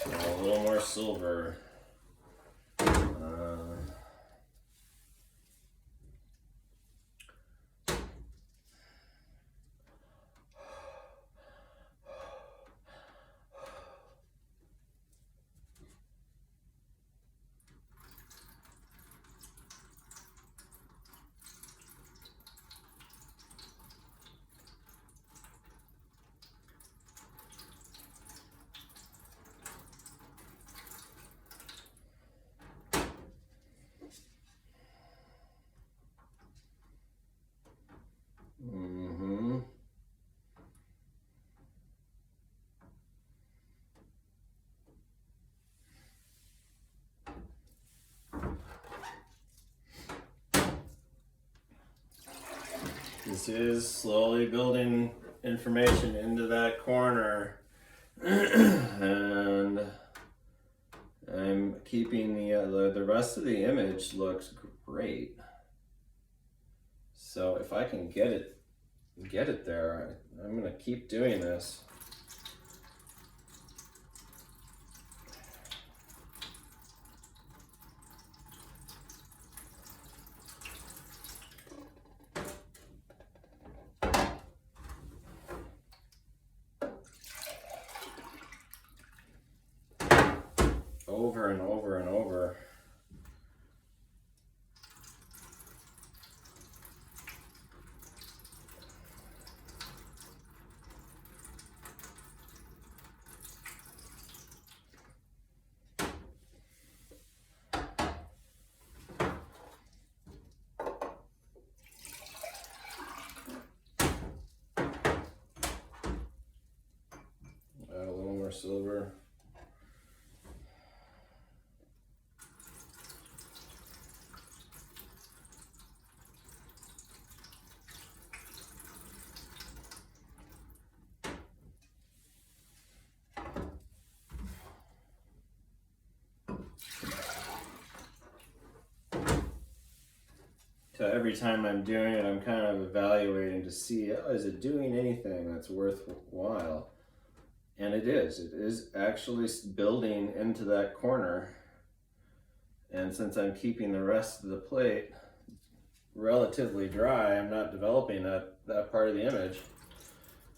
and a little more silver. This is slowly building information into that corner, and I'm keeping the rest of the image looks great. So if I can get it there, I'm gonna keep doing this. Over and over and over. Add a little more silver. So every time I'm doing it, I'm kind of evaluating to see, is it doing anything that's worthwhile? And it is. It is actually building into that corner. And since I'm keeping the rest of the plate relatively dry, I'm not developing that part of the image,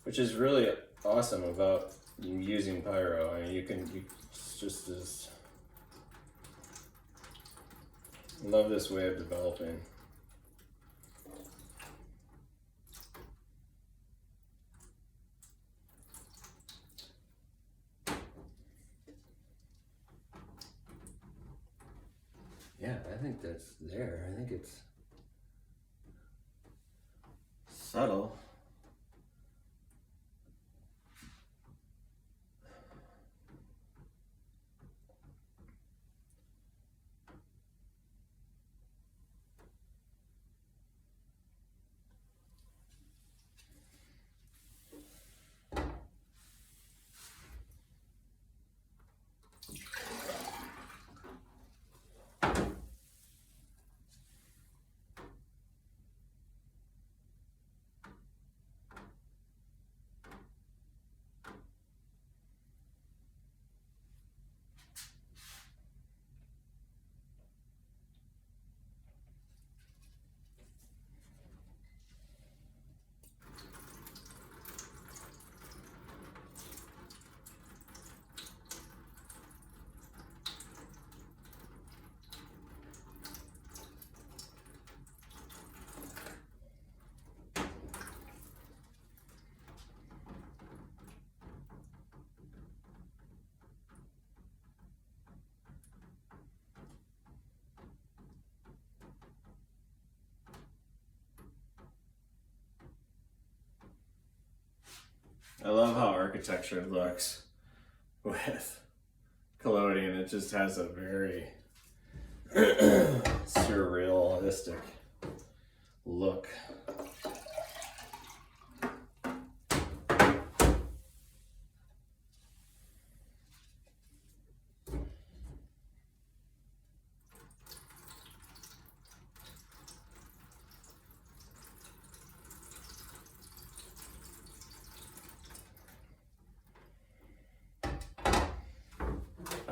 which is really awesome about using pyro. I mean, it's just as, love this way of developing. Yeah, I think that's there. I think it's subtle. I love how architecture looks with collodion. It just has a very surrealistic look.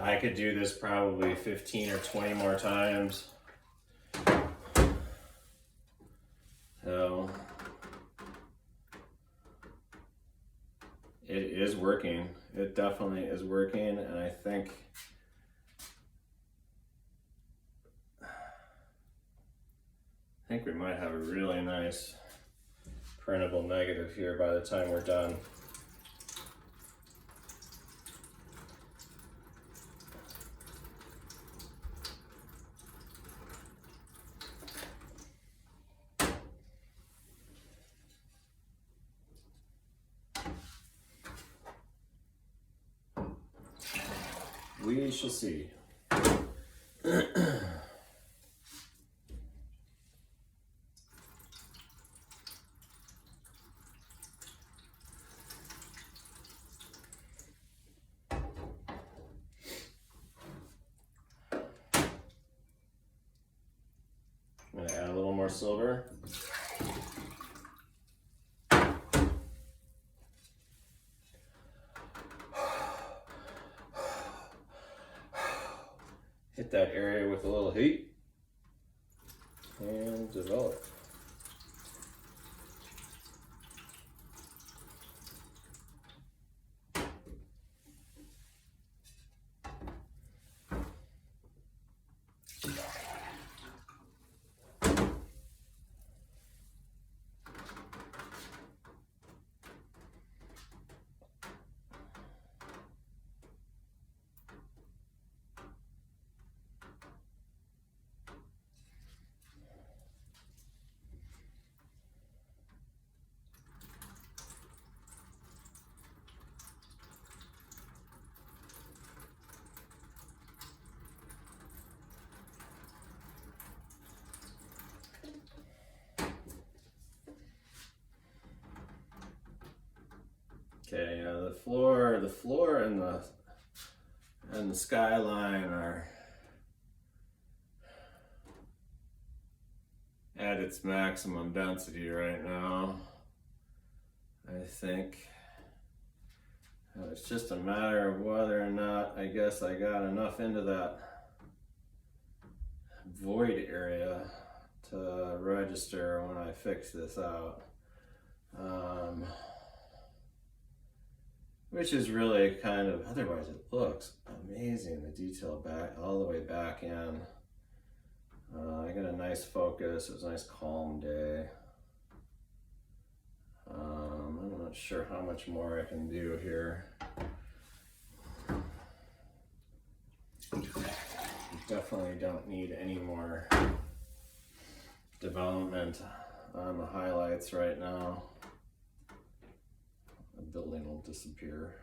I could do this probably 15 or 20 more times. So it is working. It definitely is working, and I think we might have a really nice printable negative here by the time we're done. We shall see. I'm going to add a little more silver. Hit that area with a little heat and develop. Okay, the floor and the skyline are at its maximum density right now. I think it's just a matter of whether or not, I guess, I got enough into that void area to register when I fix this out. Which is really kind of, otherwise it looks amazing, the detail back, all the way back in. I got a nice focus, it was a nice calm day. I'm not sure how much more I can do here. Definitely don't need any more development on the highlights right now. The building will disappear.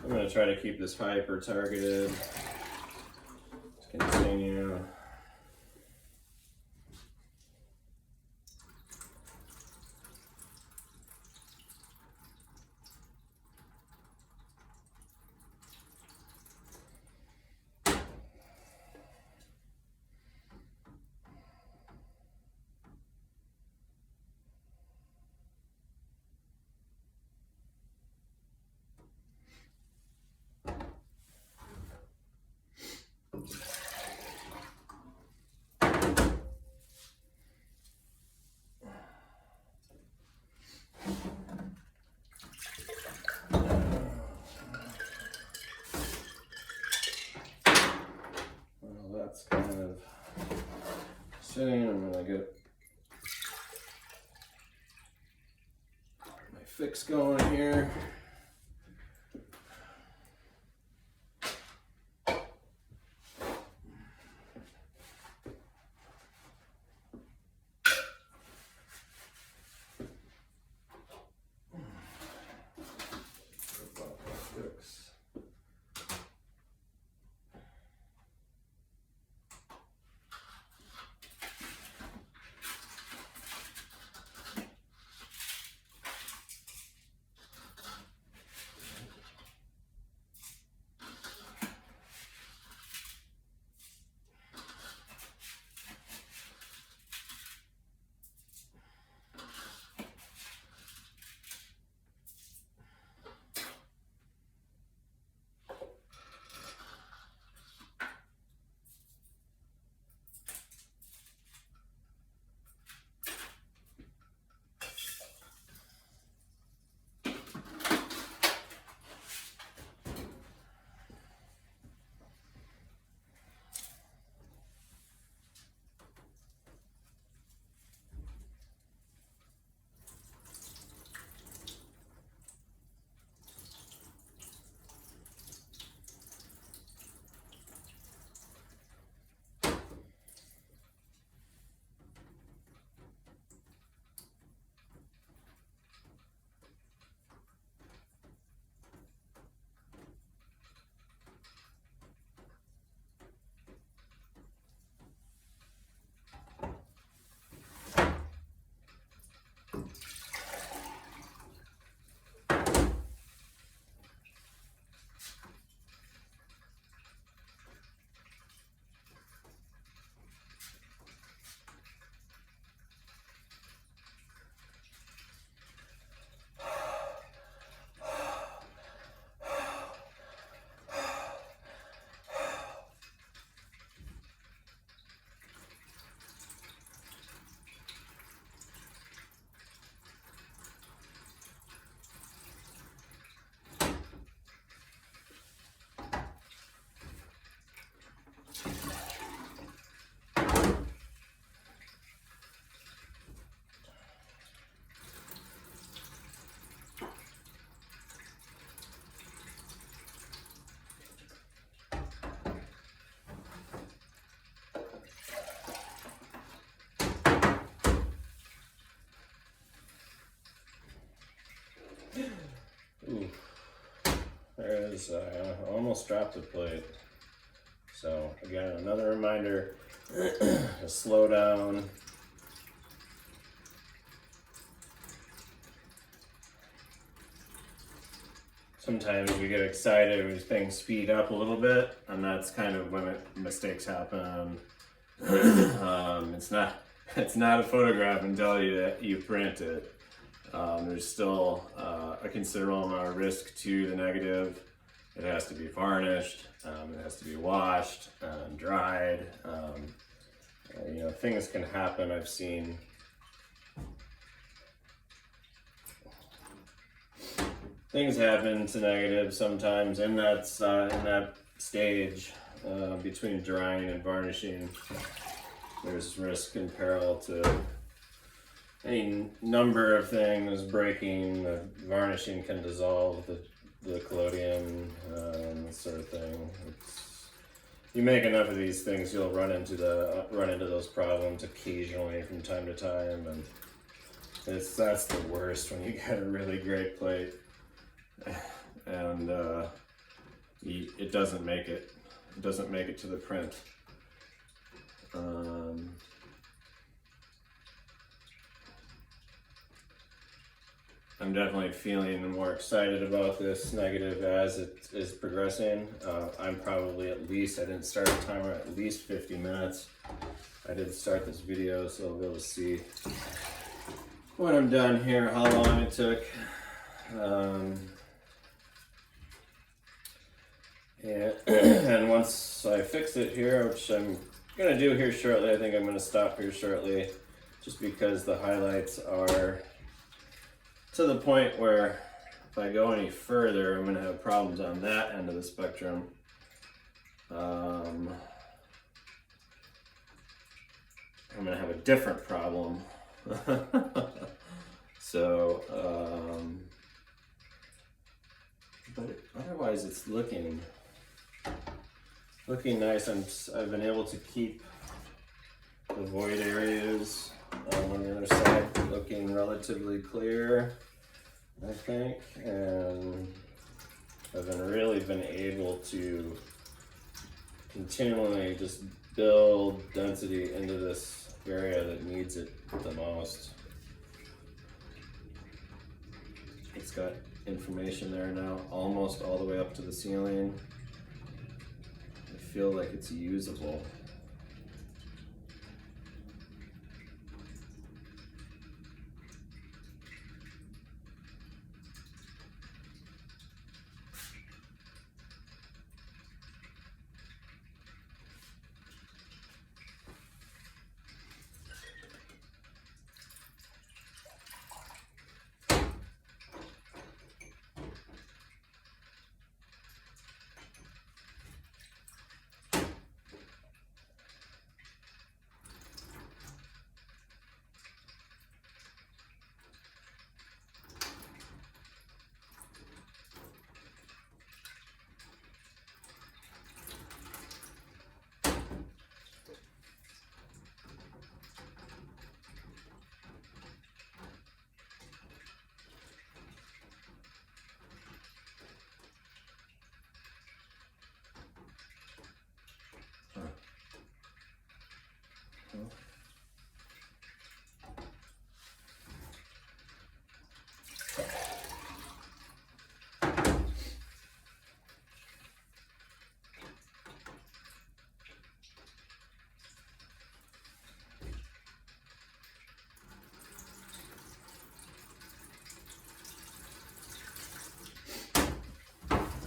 I'm going to try to keep this hyper targeted. Continue. That's kind of sitting. I'm gonna get my fix going here. is I almost dropped the plate. So again, another reminder to slow down. Sometimes we get excited when things speed up a little bit, and that's kind of when mistakes happen. It's not a photograph until you print it. There's still a considerable amount of risk to the negative. It has to be varnished, it has to be washed, dried. You know, things can happen. I've seen things happen to negative sometimes in that stage between drying and varnishing. There's risk and peril to any number of things breaking. The varnishing can dissolve the collodion, this sort of thing. You make enough of these things, you'll run into those problems occasionally from time to time, and that's the worst when you get a really great plate and it doesn't make it to the print. I'm definitely feeling more excited about this negative as it is progressing. I'm probably I didn't start the timer at least 50 minutes. I didn't start this video, so I'll be able to see when I'm done here how long it took. And once I fix it here, which I'm gonna do here shortly, I think I'm gonna stop here shortly, just because the highlights are to the point where if I go any further, I'm gonna have problems on that end of the spectrum. I'm gonna have a different problem. So, but otherwise it's looking nice. I've been able to keep the void areas on the other side looking relatively clear, I think, and I've really been able to continually just build density into this area that needs it the most. It's got information there now, almost all the way up to the ceiling. I feel like it's usable.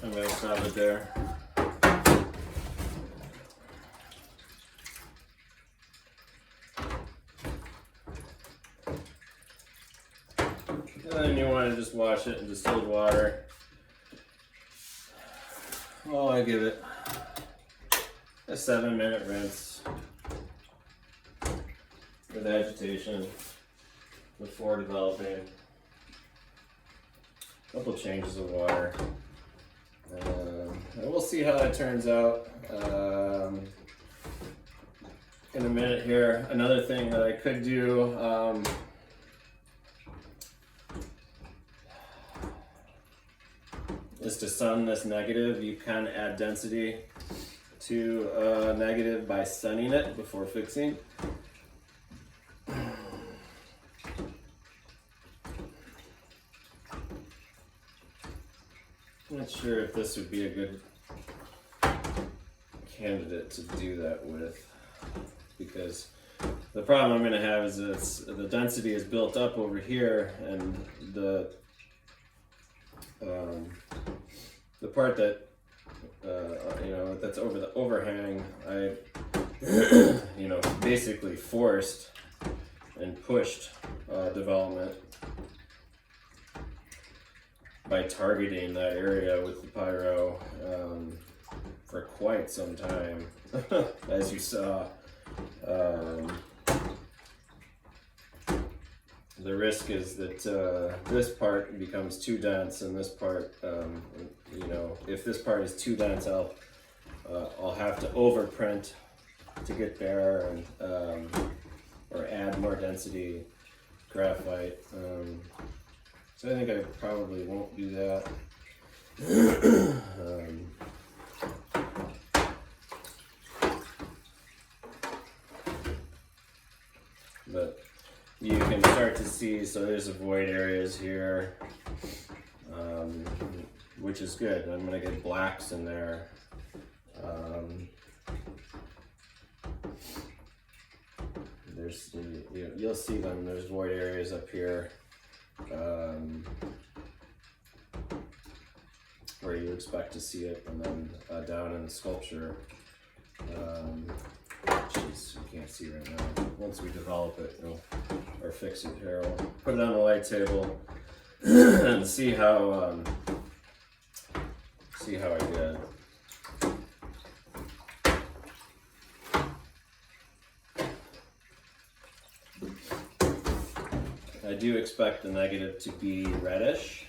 I'm gonna stop it there. And then you want to just wash it in distilled water. Oh, I give it a 7-minute rinse with agitation before developing. A couple changes of water. And we'll see how that turns out in a minute here. Another thing that I could do, is to sun this negative. You can add density to negative by sunning it before fixing. Not sure if this would be a good candidate to do that with, because the problem I'm going to have is that the density is built up over here, and the part that that's over the overhang, I basically forced and pushed development by targeting that area with the pyro for quite some time, as you saw. The risk is that this part becomes too dense, and this part, if this part is too dense, I'll have to overprint to get there, and or add more density graphite. So I think I probably won't do that. But you can start to see, so there's a void areas here, which is good. I'm gonna get blacks in there. You'll see them, there's void areas up here. Where you expect to see it, and then down in the sculpture, which you can't see right now. Once we develop it, or fix it here, I'll put it on the light table and see how I did. I do expect the negative to be reddish.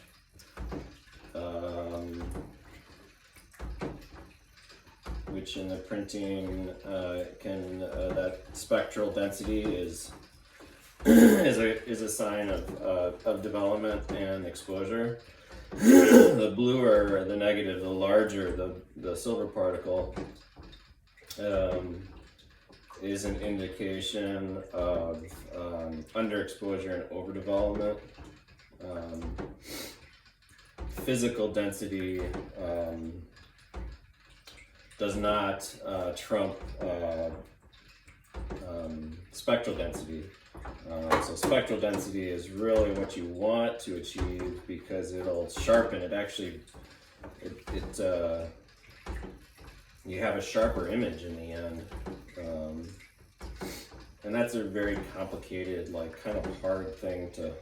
Which in the printing that spectral density is a sign of development and exposure. The bluer the negative, the larger the silver particle is an indication of underexposure and overdevelopment. Physical density does not trump spectral density. So spectral density is really what you want to achieve, because it'll sharpen it. Actually, you have a sharper image in the end. And that's a very complicated, kind of hard thing to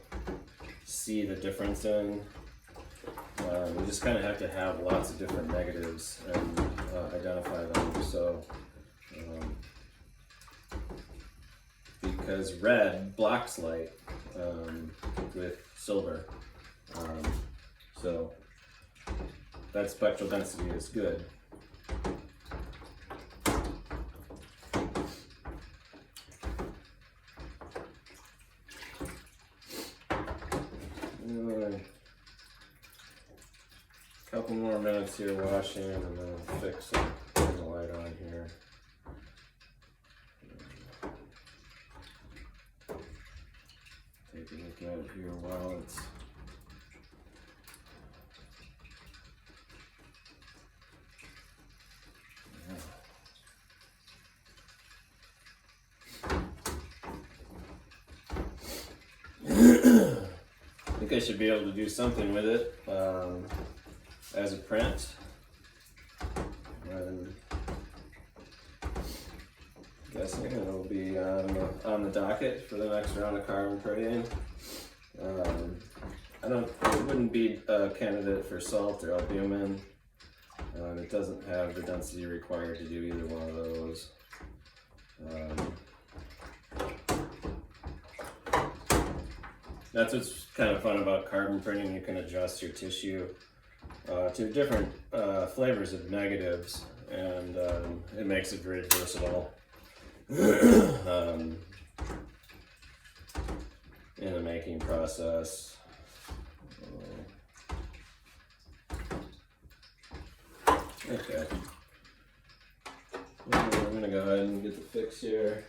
see the difference in. We just kind of have to have lots of different negatives and identify them. So, because red blocks light with silver, so that spectral density is good. Couple more minutes here washing, and then I'll fix it. Turn the light on here. Take a look at it here while it's I think I should be able to do something with it as a print. And guessing it'll be on the docket for the next round of carbon printing. It wouldn't be a candidate for salt or albumin. It doesn't have the density required to do either one of those. That's what's kind of fun about carbon printing. You can adjust your tissue to different flavors of negatives, and it makes it very versatile in the making process. Okay. I'm gonna go ahead and get the fix here.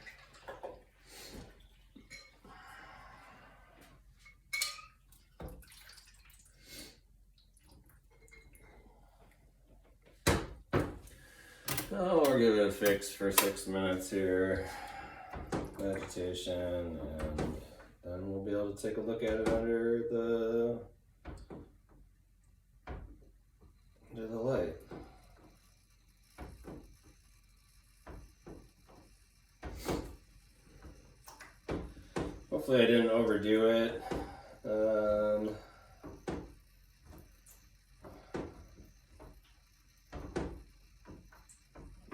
Oh, we'll give it a fix for 6 minutes here. Vegetation, and then we'll be able to take a look at it under the light. Hopefully I didn't overdo it.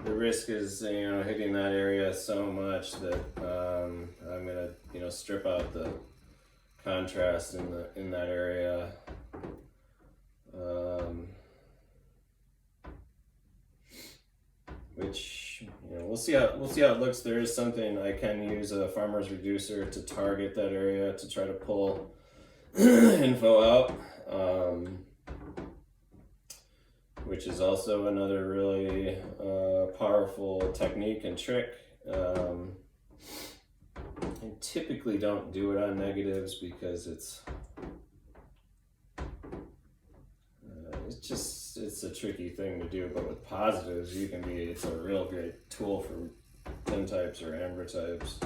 The risk is, hitting that area so much that I'm gonna, strip out the contrast in that area. Which we'll see how it looks. There is something I can use, a farmer's reducer, to target that area to try to pull info out. Which is also another really powerful technique and trick. I typically don't do it on negatives because it's a tricky thing to do, but with positives it's a real great tool for thin types or amber types.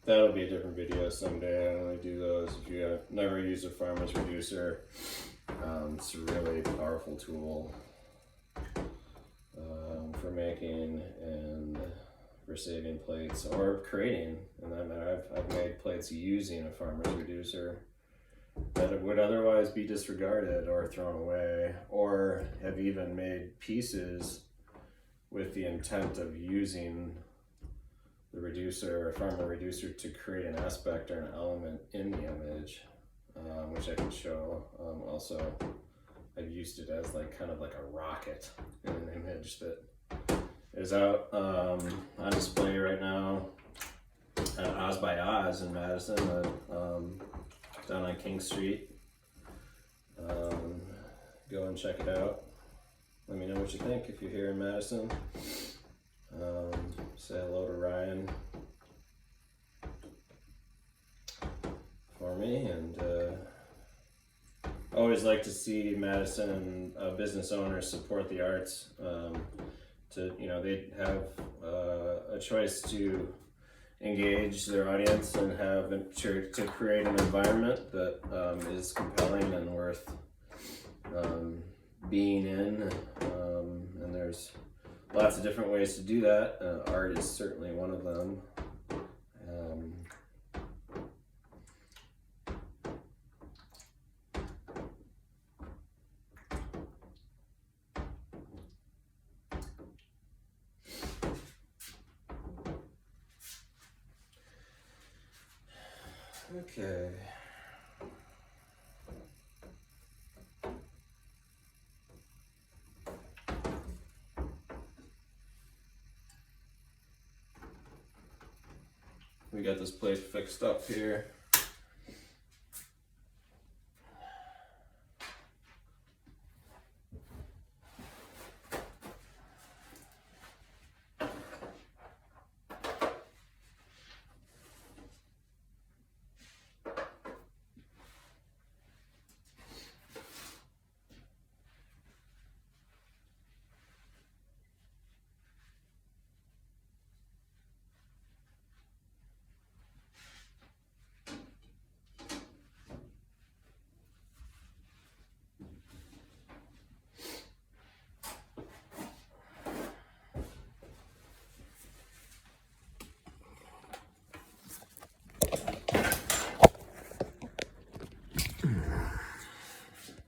That'll be a different video someday. I only do those if you have never used a farmer's reducer. It's a really powerful tool for making and for saving plates, or creating, in that matter. I've made plates using a farmer's reducer that would otherwise be disregarded or thrown away, or have even made pieces with the intent of using the reducer or farmer reducer to create an aspect or an element in the image, which I can show. Also, I've used it as kind of like a rocket in an image that is out on display right now at Oz by Oz in Madison, down on King Street. Go and check it out. Let me know what you think if you're here in Madison. Say hello to Ryan for me, and always like to see Madison business owners support the arts. They have a choice to engage their audience and to create an environment that is compelling and worth being in, and there's lots of different ways to do that. Art is certainly one of them. Okay. We got this plate fixed up here.